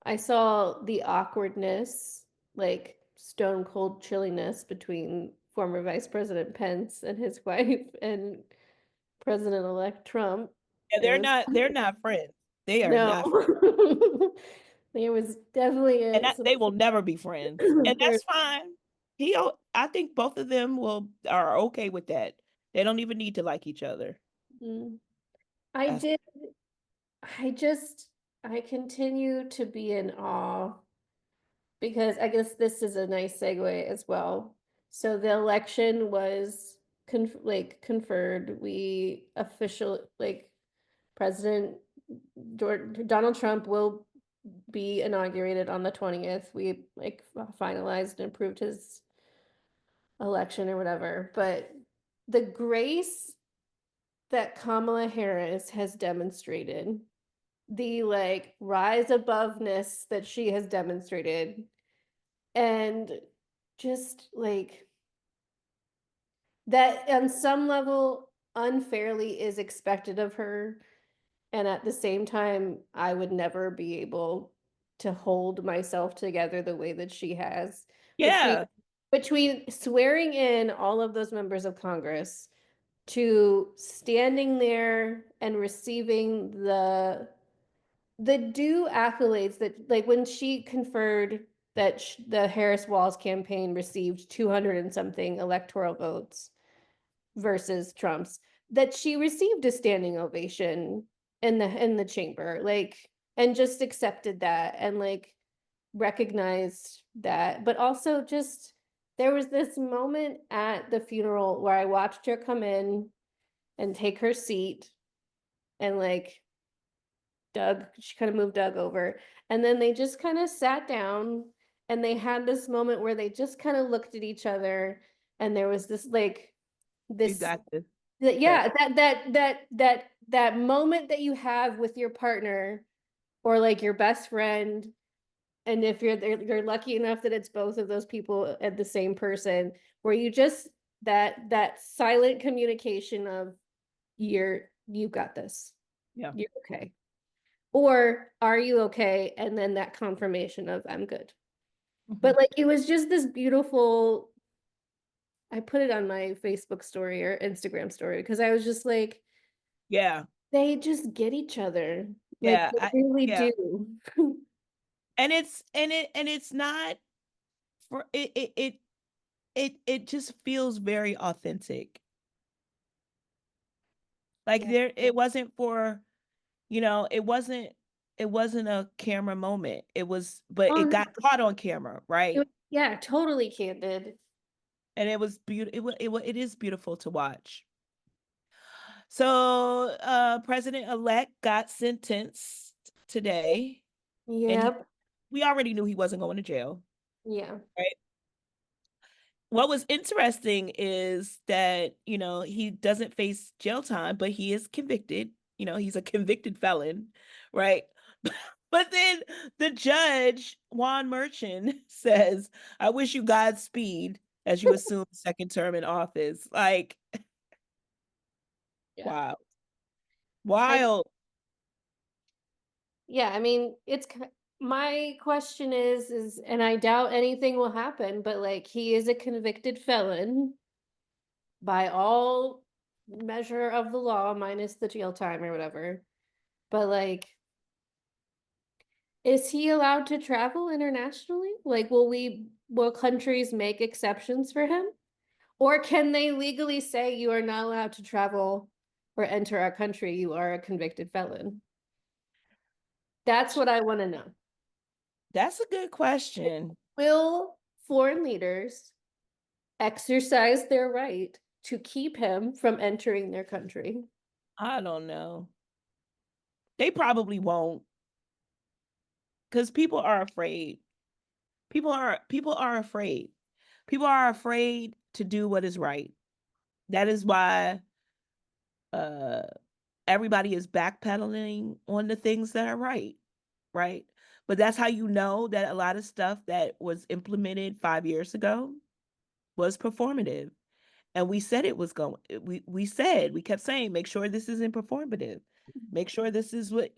A: I saw the awkwardness, like stone cold chilliness between former Vice President Pence and his wife and President-elect Trump.
B: yeah,
A: It was
B: they're not friends. They are
A: no.
B: not friends.
A: There was definitely
B: And
A: some
B: they will never be friends. And
A: there.
B: that's fine. I think both of them will are okay with that. They don't even need to like each other.
A: Mm. I
B: That's
A: did. I just. I continue to be in awe because I guess this is a nice segue as well. So the election was conferred. We official like President Donald Trump will be inaugurated on the 20th. We like finalized and approved his election or whatever. But the grace that Kamala Harris has demonstrated, the like rise aboveness that she has demonstrated, and just like that on some level unfairly is expected of her. And at the same time, I would never be able to hold myself together the way that she has between
B: yeah.
A: swearing in all of those members of Congress to standing there and receiving the due accolades that like when she conferred that the Harris Walls campaign received 200 and something electoral votes versus Trump's, that she received a standing ovation in the chamber, like, and just accepted that and like recognized that. But also just there was this moment at the funeral where I watched her come in and take her seat and like she kind of moved Doug over. And then they just kind of sat down and they had this moment where they just kind of looked at each other and there was this like
B: You
A: this
B: got this.
A: yeah, that moment that you have with your partner or like your best friend, and if you're lucky enough that it's both of those people at the same person, where you just that silent communication of you got this,
B: Yeah.
A: you're okay, or are you okay, and then that confirmation of I'm good.
B: Mhm.
A: But like it was just this beautiful. I put it on my Facebook story or Instagram story because I was just like,
B: Yeah.
A: they just get each other. Like
B: Yeah.
A: they really
B: Yeah.
A: do.
B: And it's not for it just feels very authentic. Like
A: Yeah.
B: it wasn't for, it wasn't a camera moment. But it
A: Oh,
B: got caught on camera, right?
A: yeah, totally candid.
B: And it was beautiful. It is beautiful to watch. So, President-elect got sentenced today, and
A: Yep.
B: we already knew he wasn't going to jail,
A: Yeah.
B: right? what was interesting is that, he doesn't face jail time, but he is convicted. He's a convicted felon, right? But then the judge, Juan Merchan, says, I wish you Godspeed as you assume second term in office. Like,
A: Yeah.
B: wow.
A: I
B: Wild.
A: Yeah, I mean, my question is, and I doubt anything will happen, but like he is a convicted felon by all measure of the law, minus the jail time or whatever. But like, is he allowed to travel internationally? Like, will countries make exceptions for him? Or can they legally say you are not allowed to travel or enter our country? You are a convicted felon. That's what I want to know.
B: That's a good question.
A: Will foreign leaders exercise their right to keep him from entering their country?
B: I don't know. They probably won't, because people are afraid. People are afraid. People are afraid to do what is right. That is why uh everybody is backpedaling on the things that are right, right? But that's how you know that a lot of stuff that was implemented 5 years ago was performative. And we said it was going, we kept saying, make sure this isn't performative. Make sure this is what,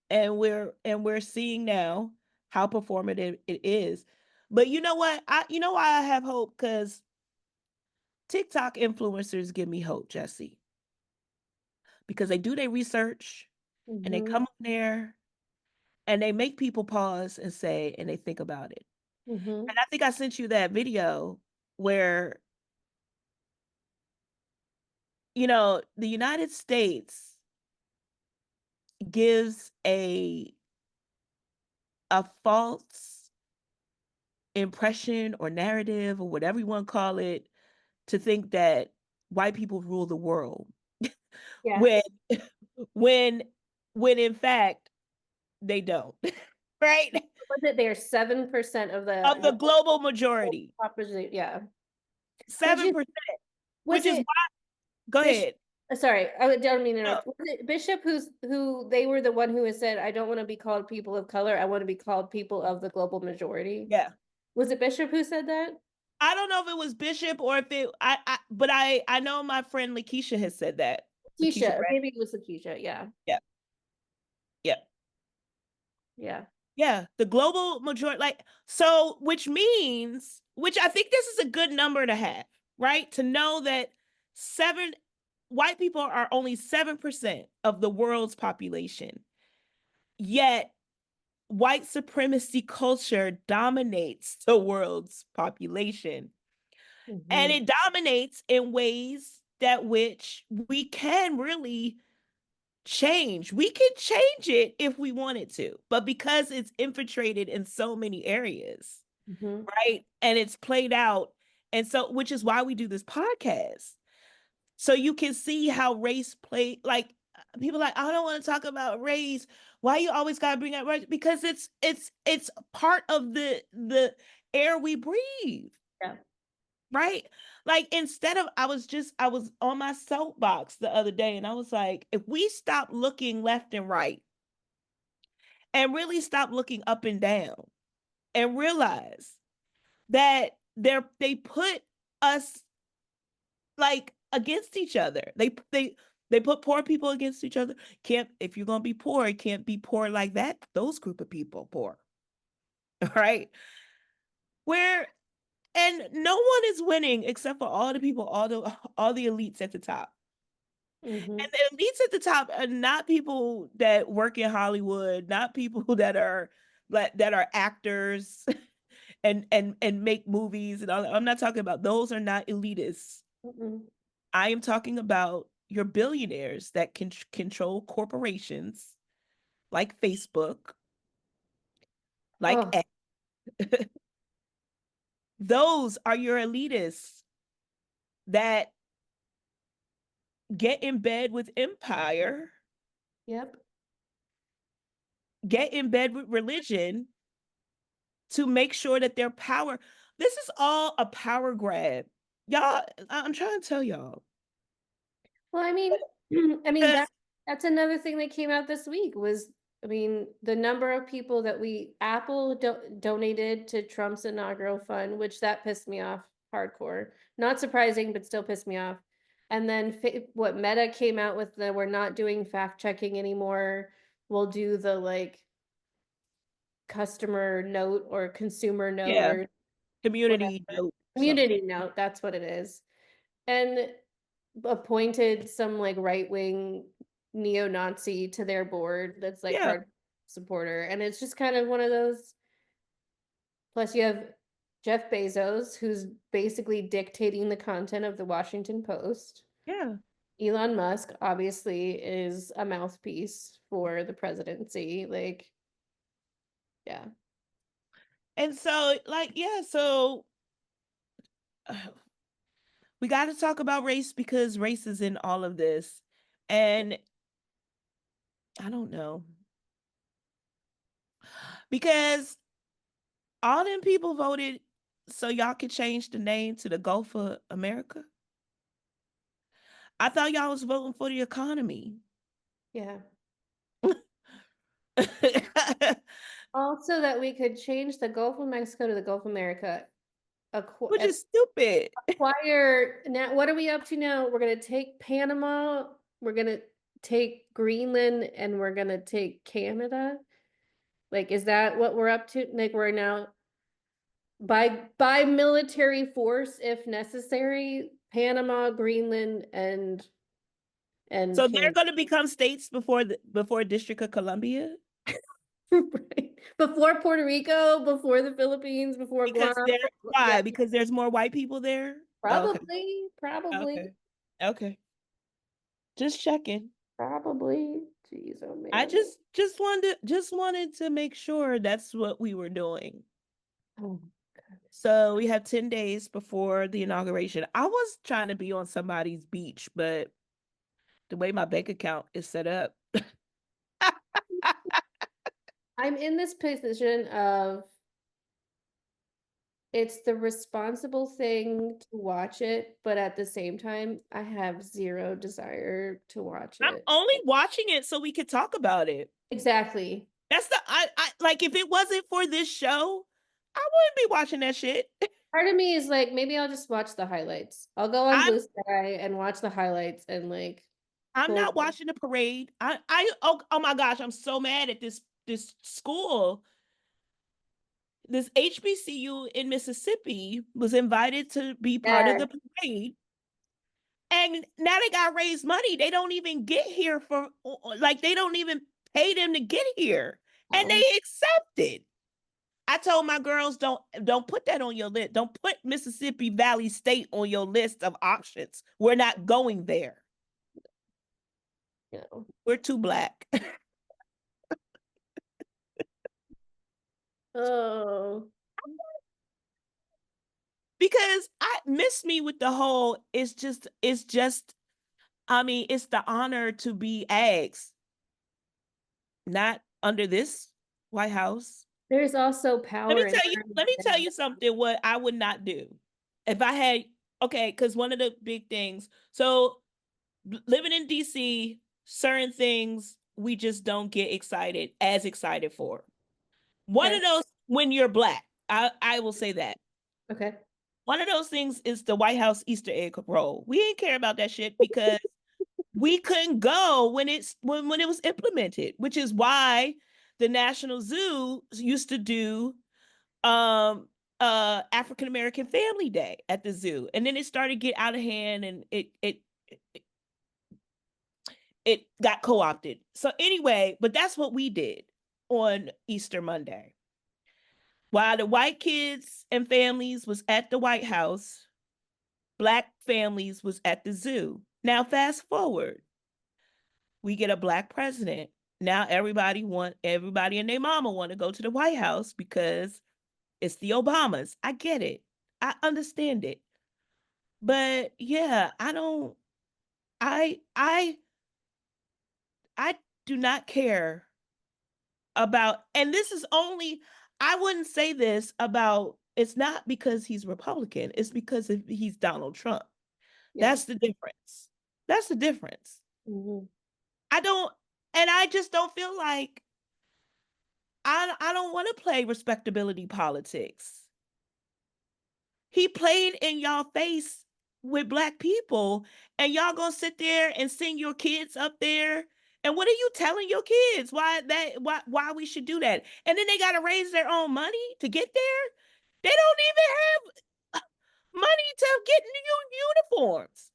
B: and we're seeing now how performative it is. But you know what? You know why I have hope? Because TikTok influencers give me hope, Jesse, because they do their research and they
A: Mm-hmm.
B: come on there and they make people pause and say, and they think about it.
A: Mm-hmm.
B: And I think I sent you that video where, the United States gives a false impression or narrative or whatever you want to call it, to think that white people rule the world,
A: Yeah.
B: when when when in fact they don't. Right?
A: Was it they're 7% of
B: Of the
A: the
B: global majority.
A: population? Yeah. Which is
B: 7%,
A: was
B: which is
A: it
B: why. Go
A: Bishop?
B: ahead.
A: Sorry, don't mean to
B: No.
A: interrupt. Was it Bishop who they were the one who has said, I don't want to be called people of color. I want to be called people of the global majority.
B: Yeah.
A: Was it Bishop who said that?
B: I don't know if it was Bishop or if it but I know my friend Lakeisha has said that. Lakeisha
A: Keisha,
B: Brand.
A: maybe it was Lakeisha. Yeah.
B: Yeah. Yeah.
A: Yeah.
B: Yeah, the global majority, like, so, which I think this is a good number to have, right? To know that seven white people are only 7% of the world's population, yet white supremacy culture dominates the world's population. And
A: Mm-hmm.
B: it dominates in ways that which we can really change. We can change it if we wanted to, but because it's infiltrated in so many areas,
A: Mm-hmm.
B: right? And it's played out. And so, which is why we do this podcast. So you can see how race play, like, people like, I don't want to talk about race. Why you always gotta bring up race? Because it's part of the air we breathe,
A: Yeah.
B: right? Like, instead of, I was on my soapbox the other day and I was like, if we stop looking left and right and really stop looking up and down and realize that they put us, like, against each other. They put poor people against each other. Can't If you're gonna be poor, it can't be poor like that. Those group of people poor. All right. Where And no one is winning except for all the people, all the elites at the top.
A: Mm-hmm.
B: And the elites at the top are not people that work in Hollywood, not people that are actors and make movies and all that. I'm not talking about those. Are not elitists.
A: Mm-hmm.
B: I am talking about your billionaires that can control corporations like Facebook, like
A: Oh,
B: X. Those are your elitists that get in bed with empire,
A: yep.
B: get in bed with religion to make sure that their power. This is all a power grab. Y'all, I'm trying to tell y'all.
A: Well, I mean, I mean
B: Because
A: that's another thing that came out this week was, I mean, the number of people that Apple donated to Trump's inaugural fund, which that pissed me off hardcore. Not surprising, but still pissed me off. And then what Meta came out with, the we're not doing fact checking anymore. We'll do the like customer note or consumer note
B: yeah,
A: or
B: community
A: whatever.
B: note something.
A: Community note, that's what it is. And appointed some like right-wing neo-Nazi to their board that's like
B: Yeah,
A: hard supporter. And it's just kind of one of those. Plus you have Jeff Bezos, who's basically dictating the content of the Washington Post.
B: yeah.
A: Elon Musk obviously is a mouthpiece for the presidency. Like, yeah.
B: And so, like, yeah, so we got to talk about race because race is in all of this. And I don't know. Because all them people voted so y'all could change the name to the Gulf of America. I thought y'all was voting for the economy.
A: Yeah. Also that we could change the Gulf of Mexico to the Gulf of America.
B: Which is stupid.
A: Acquire now, what are we up to now? We're gonna take Panama, we're gonna take Greenland, and we're gonna take Canada. Like, is that what we're up to? Like, we're now by military force, if necessary, Panama, Greenland, and
B: So they're
A: Canada.
B: going to become states before District of Columbia
A: Right. Before Puerto Rico, before the Philippines, before
B: because
A: Guam.
B: they're
A: Yeah,
B: why? Because there's more white people there. Okay,
A: probably,
B: okay, okay. Just checking.
A: probably. Jeez, oh
B: I
A: man.
B: just wanted to make sure that's what we were doing.
A: Oh.
B: So we have 10 days before the inauguration. I was trying to be on somebody's beach, but the way my bank account is set up.
A: I'm in this position of it's the responsible thing to watch it, but at the same time, I have zero desire to watch
B: I'm
A: it.
B: only watching it so we could talk about it.
A: Exactly.
B: That's I like if it wasn't for this show, I wouldn't be watching that shit.
A: Part of me is like, maybe I'll just watch the highlights. I'll go on
B: I'm
A: Blue Sky and watch the highlights and like
B: I'm
A: pull.
B: not watching the parade. Oh my gosh, I'm so mad at this school. This HBCU in Mississippi was invited to be part of
A: Yeah.
B: the parade. And now they got raised money. They don't even get here for like they don't even pay them to get here. And they
A: Oh,
B: accepted. I told my girls don't put that on your list. Don't put Mississippi Valley State on your list of options. We're not going there.
A: no.
B: We're too black.
A: Oh,
B: Because I miss me with the whole it's just I mean, it's the honor to be asked, not under this White House.
A: there's also power in
B: Let me tell
A: saying
B: you something what I would not do. If I had okay, because one of the big things, so living in DC, certain things we just don't get excited for. One of
A: that.
B: those when you're black, I will say that.
A: Okay. Okay.
B: One of those things is the White House Easter egg roll. We didn't care about that shit because we couldn't go when it was implemented, which is why the National Zoo used to do African American Family Day at the zoo. And then it started to get out of hand and it got co-opted. So anyway, but that's what we did on Easter Monday. While the white kids and families was at the White House, black families was at the zoo. Now fast forward, we get a black president. Now everybody and their mama want to go to the White House because it's the Obamas. I get it. I understand it. But yeah, I I do not care about, and this is only, I wouldn't say this about it's not because he's Republican. It's because he's Donald Trump.
A: Yeah.
B: That's the difference. That's the difference.
A: Hmm.
B: I don't, and I just don't feel like I don't want to play respectability politics. He played in y'all face with black people, and y'all gonna sit there and sing your kids up there. And what are you telling your kids? Why we should do that? And then they gotta raise their own money to get there. They don't even have money to get new uniforms.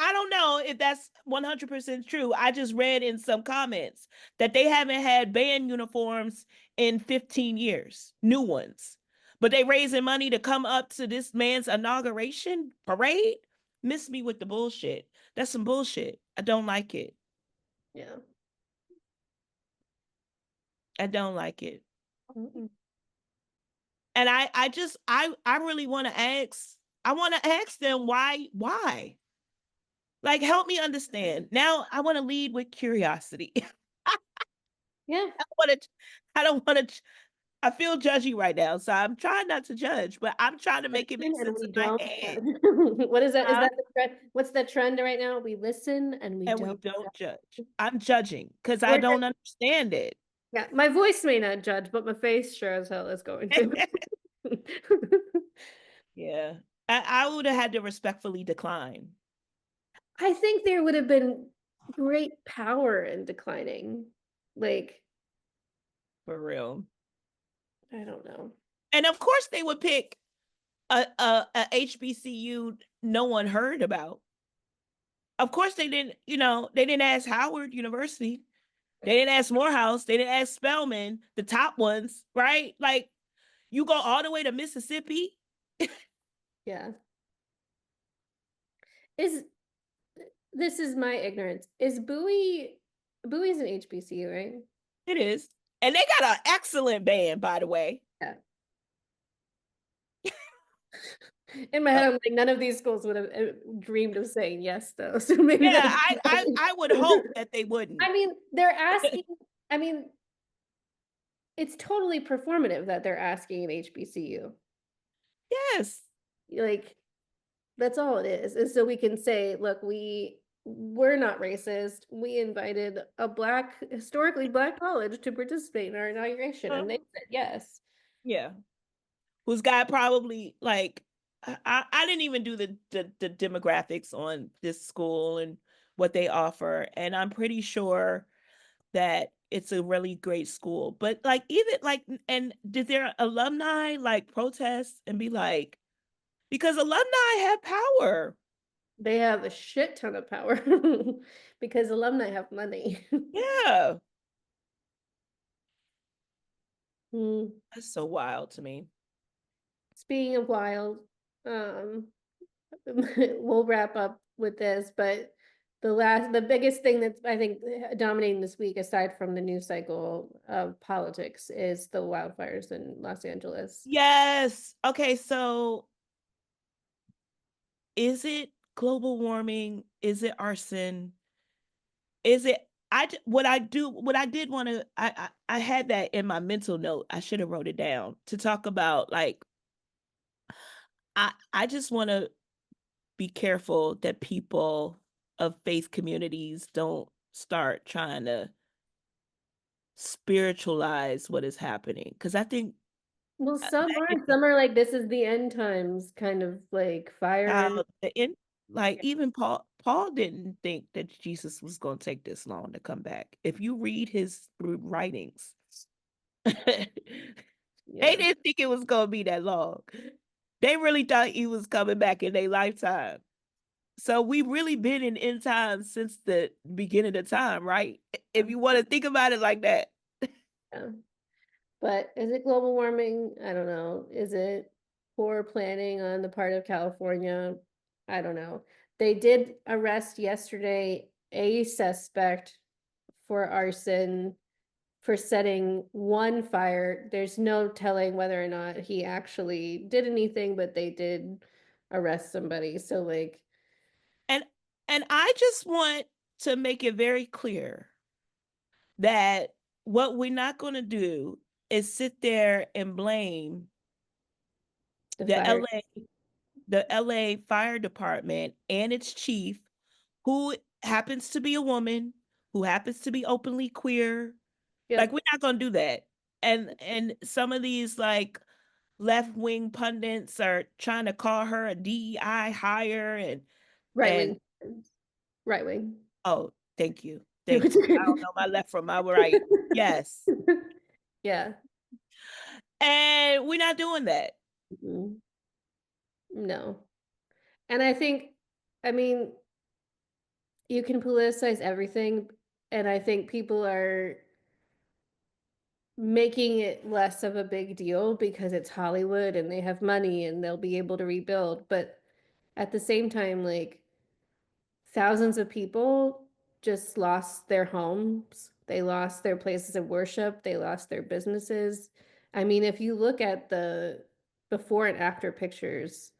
B: I don't know if that's 100% true. I just read in some comments that they haven't had band uniforms in 15 years, new ones. But they raising money to come up to this man's inauguration parade. Miss me with the bullshit. That's some bullshit. I don't like it.
A: Yeah.
B: I don't like it.
A: Mm-mm.
B: And I really want to ask. I want to ask them why. Like, help me understand. Now I want to lead with curiosity.
A: Yeah.
B: want to I don't want to I feel judgy right now, so I'm trying not to judge, but I'm trying to make it make
A: Listen and
B: sense
A: we
B: in my
A: don't
B: head.
A: judge. What is that? Is
B: Huh?
A: that the trend? What's the trend right now? We listen and we
B: And we
A: don't
B: don't judge.
A: judge.
B: I'm judging because I
A: Or
B: don't understand it.
A: yeah, my voice may not judge, but my face sure as hell is going to.
B: Yeah. I would have had to respectfully decline.
A: I think there would have been great power in declining. Like,
B: For real.
A: I don't know.
B: And of course they would pick a HBCU no one heard about. Of course they didn't, they didn't ask Howard University. They didn't ask Morehouse. They didn't ask Spelman, the top ones, right? Like, you go all the way to Mississippi.
A: Yeah. Is this is my ignorance. Is Bowie's an HBCU, right?
B: It is. And they got an excellent band, by the way.
A: Yeah. In my
B: Uh,
A: head, I'm like, none of these schools would have dreamed of saying yes, though. So maybe
B: yeah,
A: that's.
B: I would hope that they wouldn't.
A: I mean, they're asking. I mean, it's totally performative that they're asking an HBCU.
B: Yes.
A: Like, that's all it is. And so we can say, look, we're not racist. We invited a historically black college to participate in our inauguration,
B: Uh,
A: and they said yes.
B: yeah. Who's got probably like I didn't even do the demographics on this school and what they offer. And I'm pretty sure that it's a really great school. But like even like and did their alumni like protest and be like, because alumni have power.
A: They have a shit ton of power because alumni have money.
B: Yeah.
A: Hmm.
B: That's so wild to me.
A: Speaking of wild, um, we'll wrap up with this, but the biggest thing that's I think dominating this week, aside from the news cycle of politics, is the wildfires in Los Angeles.
B: Yes. Okay, so is it global warming? Is it arson? Is it what I did want to I had that in my mental note. I should have wrote it down to talk about like I just want to be careful that people of faith communities don't start trying to spiritualize what is happening because I think
A: Well,
B: that
A: some are like this is the end times, kind of like fire and
B: the end, like even Paul didn't think that Jesus was going to take this long to come back. If you read his writings, they
A: yeah.
B: didn't think it was going to be that long. They really thought he was coming back in their lifetime. So we really been in end times since the beginning of time, right? If you want to think about it like that.
A: Yeah. But is it global warming? I don't know. Is it poor planning on the part of California? I don't know. They did arrest yesterday a suspect for arson for setting one fire. There's no telling whether or not he actually did anything, but they did arrest somebody. So like,
B: And I just want to make it very clear that what we're not going to do is sit there and blame
A: The
B: The
A: fire.
B: LA the LA Fire Department and its chief, who happens to be a woman, who happens to be openly queer. Like, we're
A: Yep.
B: not gonna do that. And some of these like left-wing pundits are trying to call her a DEI hire
A: Right
B: and
A: wing. Right wing.
B: oh, thank you. Thank you. I don't know my left from my right. Yes.
A: Yeah.
B: And we're not doing that.
A: Mhm. No. And I think, I mean, you can politicize everything, and I think people are making it less of a big deal because it's Hollywood and they have money and they'll be able to rebuild. But at the same time, like thousands of people just lost their homes, they lost their places of worship, they lost their businesses. I mean, if you look at the before and after pictures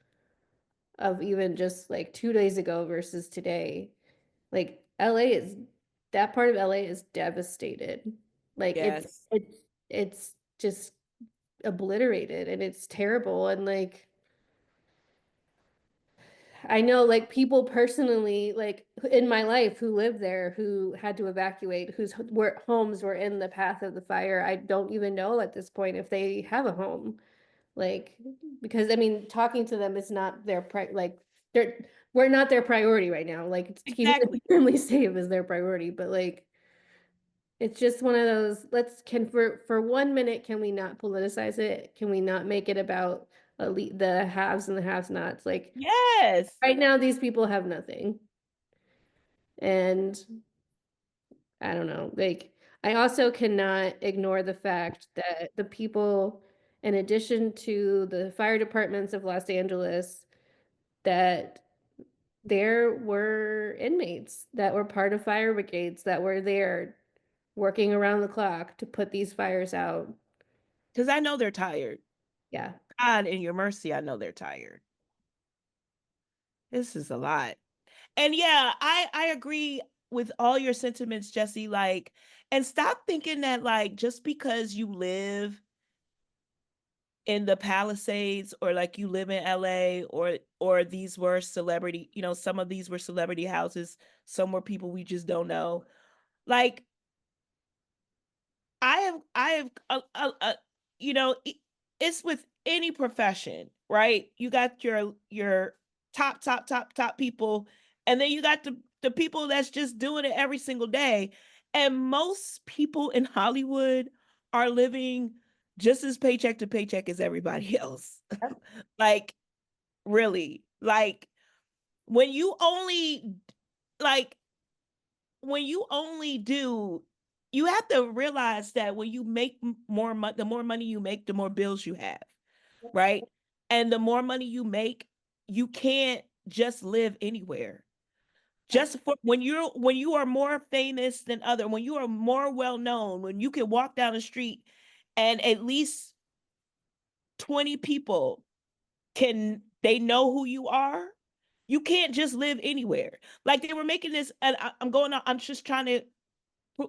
A: of even just like 2 days ago versus today, like LA is that part of LA is devastated. Like
B: Yes.
A: it's just obliterated and it's terrible. And like I know like people personally like in my life who lived there who had to evacuate whose where homes were in the path of the fire. I don't even know at this point if they have a home. Like because I mean talking to them is not their pri like they're we're not their priority right now. Like it's keeping the
B: Exactly.
A: family safe is their priority, but like it's just one of those, let's can for 1 minute, can we not politicize it? Can we not make it about elite, the haves and the have-nots? Like
B: Yes.
A: right now, these people have nothing. And I don't know, like I also cannot ignore the fact that the people, in addition to the fire departments of Los Angeles, that there were inmates that were part of fire brigades that were there working around the clock to put these fires out.
B: Because I know they're tired.
A: Yeah.
B: God, in your mercy, I know they're tired. This is a lot. And yeah, I agree with all your sentiments, Jesse. Like, and stop thinking that like just because you live in the Palisades or like you live in LA or these were celebrity, some of these were celebrity houses, some were people we just don't know. Like I have it's with any profession, right? You got your top people, and then you got the people that's just doing it every single day. And most people in Hollywood are living just as paycheck to paycheck as everybody else. Like, really. Like when you only like when you only do you have to realize that when you make more money, the more money you make, the more bills you have, right? And the more money you make, you can't just live anywhere.
A: Yep.
B: Just for when you are more famous than other, when you are more well known, when you can walk down the street and at least 20 people can they know who you are. You can't just live anywhere. Like they were making this, and I'm going on. I'm just trying to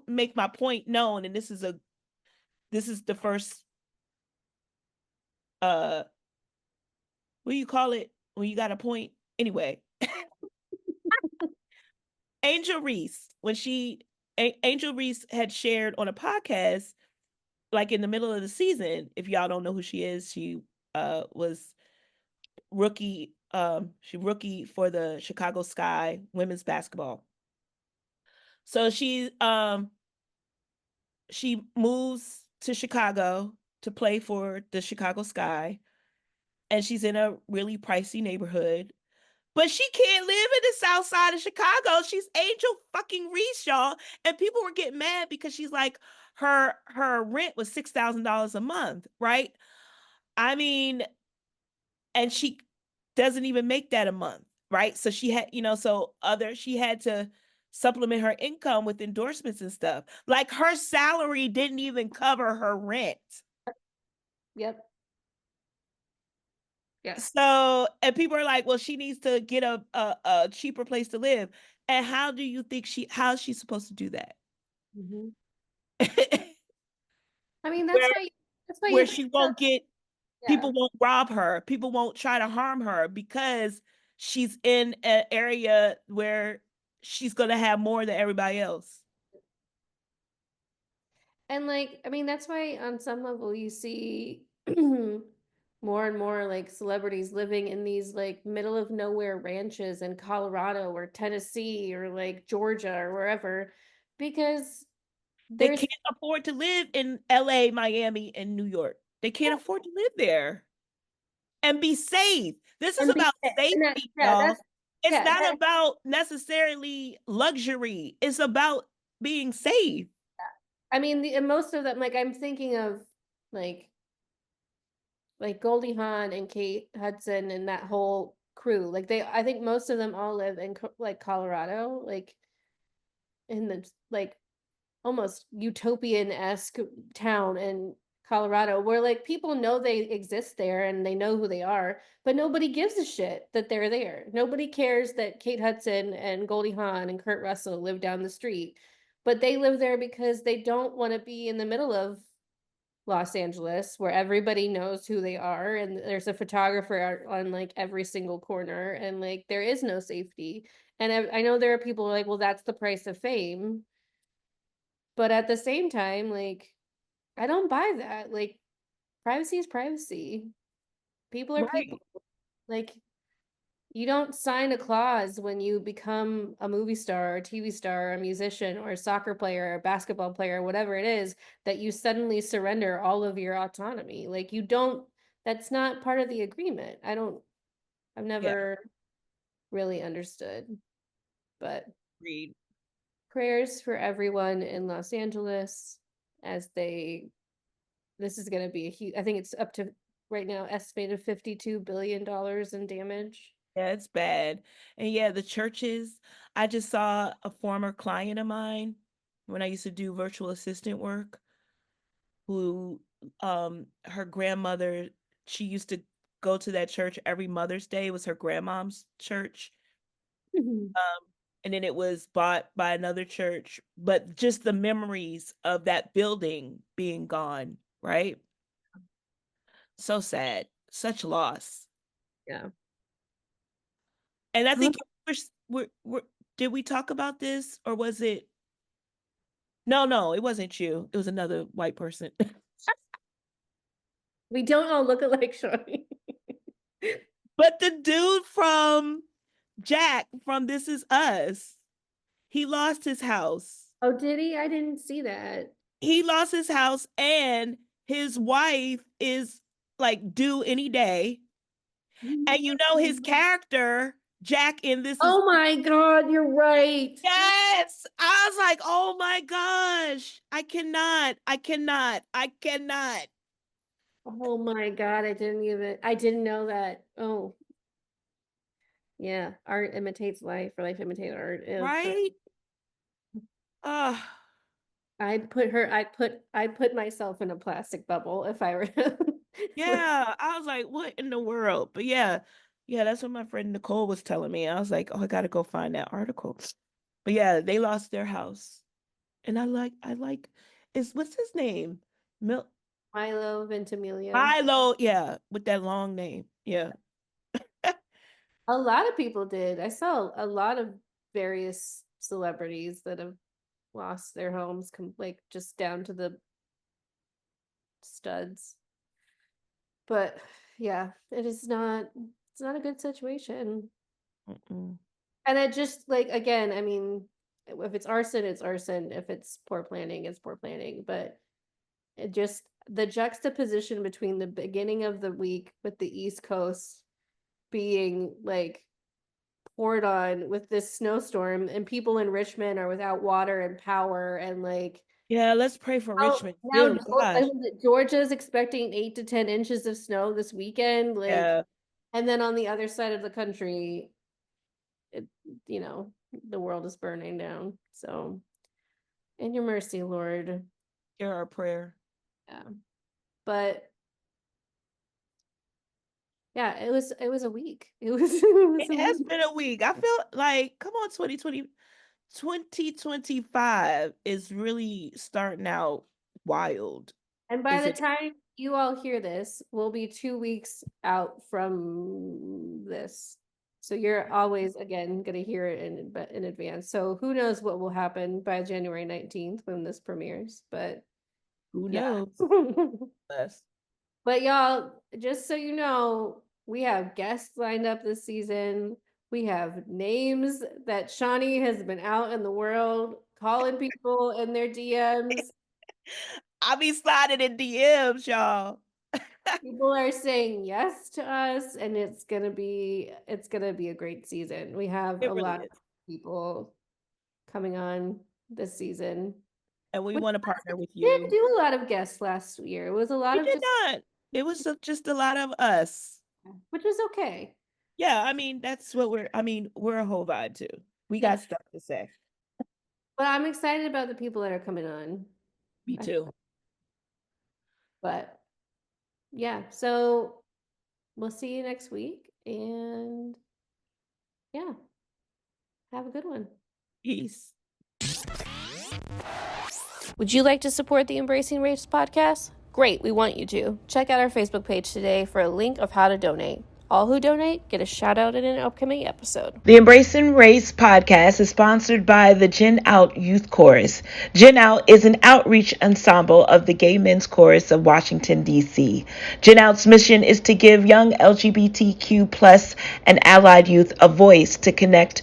B: make my point known, and this is the first what do you call it when you got a point? Anyway, Angel Reese, when Angel Reese had shared on a podcast, like in the middle of the season, if y'all don't know who she is, she was she rookie for the Chicago Sky women's basketball. So she moves to Chicago to play for the Chicago Sky, and she's in a really pricey neighborhood. But she can't live in the South Side of Chicago. She's Angel fucking Reese, y'all. And people were getting mad because she's like, her rent was $6,000 a month, right? I mean, and she doesn't even make that a month, right? So she had, she had to supplement her income with endorsements and stuff. Like her salary didn't even cover her rent.
A: Yep. Yeah.
B: So, and people are like, well, she needs to get a cheaper place to live. And how do you think how's she supposed to do that?
A: Mhm. I mean,
B: where
A: that's why
B: where
A: you
B: she
A: pay the
B: won't get
A: Yeah.
B: People won't rob her. People won't try to harm her because she's in an area where she's going to have more than everybody else.
A: And like, I mean, that's why on some level you see more and more like celebrities living in these like middle of nowhere ranches in Colorado or Tennessee or like Georgia or wherever, because
B: They
A: there's
B: can't afford to live in LA, Miami, and New York. They can't afford to live there and be safe. This is
A: and be
B: about
A: and that
B: safety,
A: yeah,
B: y'all.
A: that's
B: It's
A: yeah,
B: not about necessarily luxury. It's about being safe.
A: I mean and most of them like I'm thinking of like Goldie Hawn and Kate Hudson and that whole crew. Like they I think most of them all live in like Colorado, like in the like almost utopian-esque town in Colorado where like people know they exist there and they know who they are, but nobody gives a shit that they're there. Nobody cares that Kate Hudson and Goldie Hawn and Kurt Russell live down the street, but they live there because they don't want to be in the middle of Los Angeles where everybody knows who they are and there's a photographer on like every single corner and like there is no safety. And I know there are people like, well, that's the price of fame. But at the same time, like, I don't buy that. Like, privacy is privacy. People are people.
B: Right.
A: Like, you don't sign a clause when you become a movie star or a TV star or a musician or a soccer player or a basketball player, whatever it is, that you suddenly surrender all of your autonomy. Like, you don't, that's not part of the agreement. I've
B: Yeah.
A: never really understood. But
B: Agreed.
A: prayers for everyone in Los Angeles as they this is going to be a huge, I think it's up to right now estimated $52 billion in damage.
B: Yeah, it's bad. And yeah, the churches, I just saw a former client of mine when I used to do virtual assistant work who her grandmother, she used to go to that church every Mother's Day. It was her grandmom's church. And then it was bought by another church, but just the memories of that building being gone, right? So sad. Such loss.
A: Yeah.
B: And I think we're did we talk about this or was it no, it wasn't you. It was another white person.
A: We don't all look alike, Shawnee.
B: But the dude from Jack from This Is Us, he lost his house.
A: Oh, did he? I didn't see that.
B: He lost his house and his wife is like due any day. And you know his character, Jack in This Is
A: Oh my God, you're right.
B: Yes. I was like, oh my gosh. I cannot.
A: Oh my God, I didn't know that. Oh, yeah. Art imitates life, or life imitates art.
B: Right? Uh,
A: I'd put myself in a plastic bubble if I were him. Like,
B: yeah. I was like, what in the world? But yeah, yeah, that's what my friend Nicole was telling me. I was like, oh, I gotta go find that article. But yeah, they lost their house. And I like is what's his name? Mil
A: Milo Ventimiglia.
B: Milo, yeah, with that long name. Yeah.
A: A lot of people did. I saw a lot of various celebrities that have lost their homes, like just down to the studs. But yeah, it's not a good situation.
B: Mm-mm.
A: And it just like again, I mean, if it's arson, it's arson. If it's poor planning, it's poor planning. But it just the juxtaposition between the beginning of the week with the East Coast being like poured on with this snowstorm and people in Richmond are without water and power and like
B: Yeah, let's pray for
A: now
B: Richmond too. Gosh.
A: Georgia's expecting 8 to 10 inches of snow this weekend, like,
B: Yeah,
A: and then on the other side of the country, it, the world is burning down. So, in your mercy, Lord.
B: hear our prayer.
A: Yeah. But yeah, it was a week. It was
B: It
A: a
B: has
A: week.
B: been a week. I feel like, come on, 2025 is really starting out wild.
A: And by
B: Is
A: the
B: it
A: time you all hear this, we'll be 2 weeks out from this. So you're always, again, going to hear it in advance. So who knows what will happen by January 19th when this premieres. But
B: who
A: yeah.
B: knows? Us.
A: But y'all, just so you know, we have guests lined up this season. We have names that Shawnee has been out in the world calling people in their DMs.
B: I'll be sliding in DMs, y'all.
A: People are saying yes to us, and it's gonna be a great season. We have
B: It
A: a
B: really
A: lot of
B: is.
A: people coming on this season.
B: And we want to partner with
A: We didn't
B: you.
A: do a lot of guests last year. It was a lot
B: We
A: of
B: did
A: just,
B: not. It was just a lot of us.
A: which was okay.
B: Yeah, I mean, that's what we're a whole vibe too. We
A: Yeah,
B: got stuff to say.
A: but I'm excited about the people that are coming on.
B: Me too.
A: But yeah, so we'll see you next week, and yeah, have a good one.
B: Peace.
A: Would you like to support the Embracing Race podcast? Great, we want you to. Check out our Facebook page today for a link of how to donate. All who donate get a shout out in an upcoming episode.
B: The Embracing Race podcast is sponsored by the Gen Out Youth Chorus. Gen Out is an outreach ensemble of the Gay Men's Chorus of Washington, D.C. Gen Out's mission is to give young LGBTQ plus and allied youth a voice to connect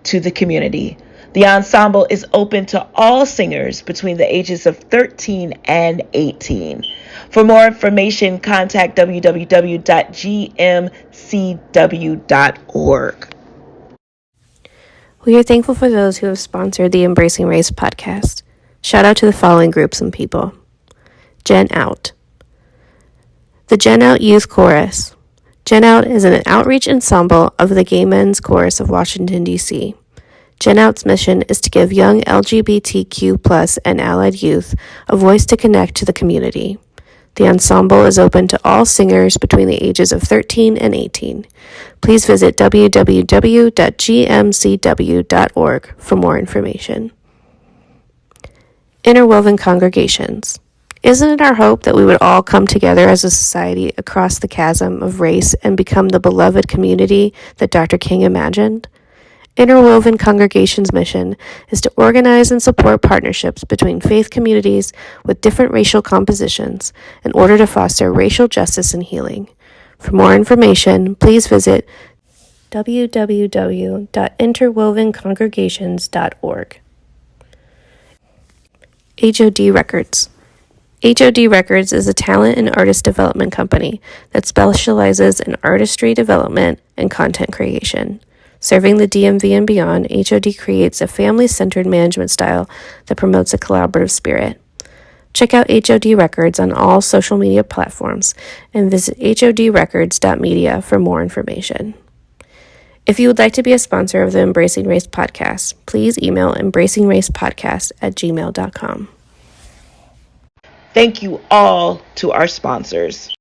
B: to the community. The ensemble is open to all singers between the ages of 13 and 18. For more information, contact www.gmcw.org.
A: We are thankful for those who have sponsored the Embracing Race podcast. Shout out to the following groups and people: Gen Out, the Gen Out Youth Chorus. Gen Out is an outreach ensemble of the Gay Men's Chorus of Washington, D.C. Gen Out's mission is to give young LGBTQ plus and allied youth a voice to connect to the community. The ensemble is open to all singers between the ages of 13 and 18. Please visit www.gmcw.org for more information. Interwoven Congregations. Isn't it our hope that we would all come together as a society across the chasm of race and become the beloved community that Dr. King imagined? Interwoven Congregations' mission is to organize and support partnerships between faith communities with different racial compositions in order to foster racial justice and healing. For more information, please visit www.interwovencongregations.org. HOD Records. HOD Records is a talent and artist development company that specializes in artistry development and content creation. Serving the DMV and beyond, HOD creates a family-centered management style that promotes a collaborative spirit. Check out HOD Records on all social media platforms and visit hodrecords.media for more information. If you would like to be a sponsor of the Embracing Race podcast, please email embracingracepodcast@gmail.com.
B: Thank you all to our sponsors.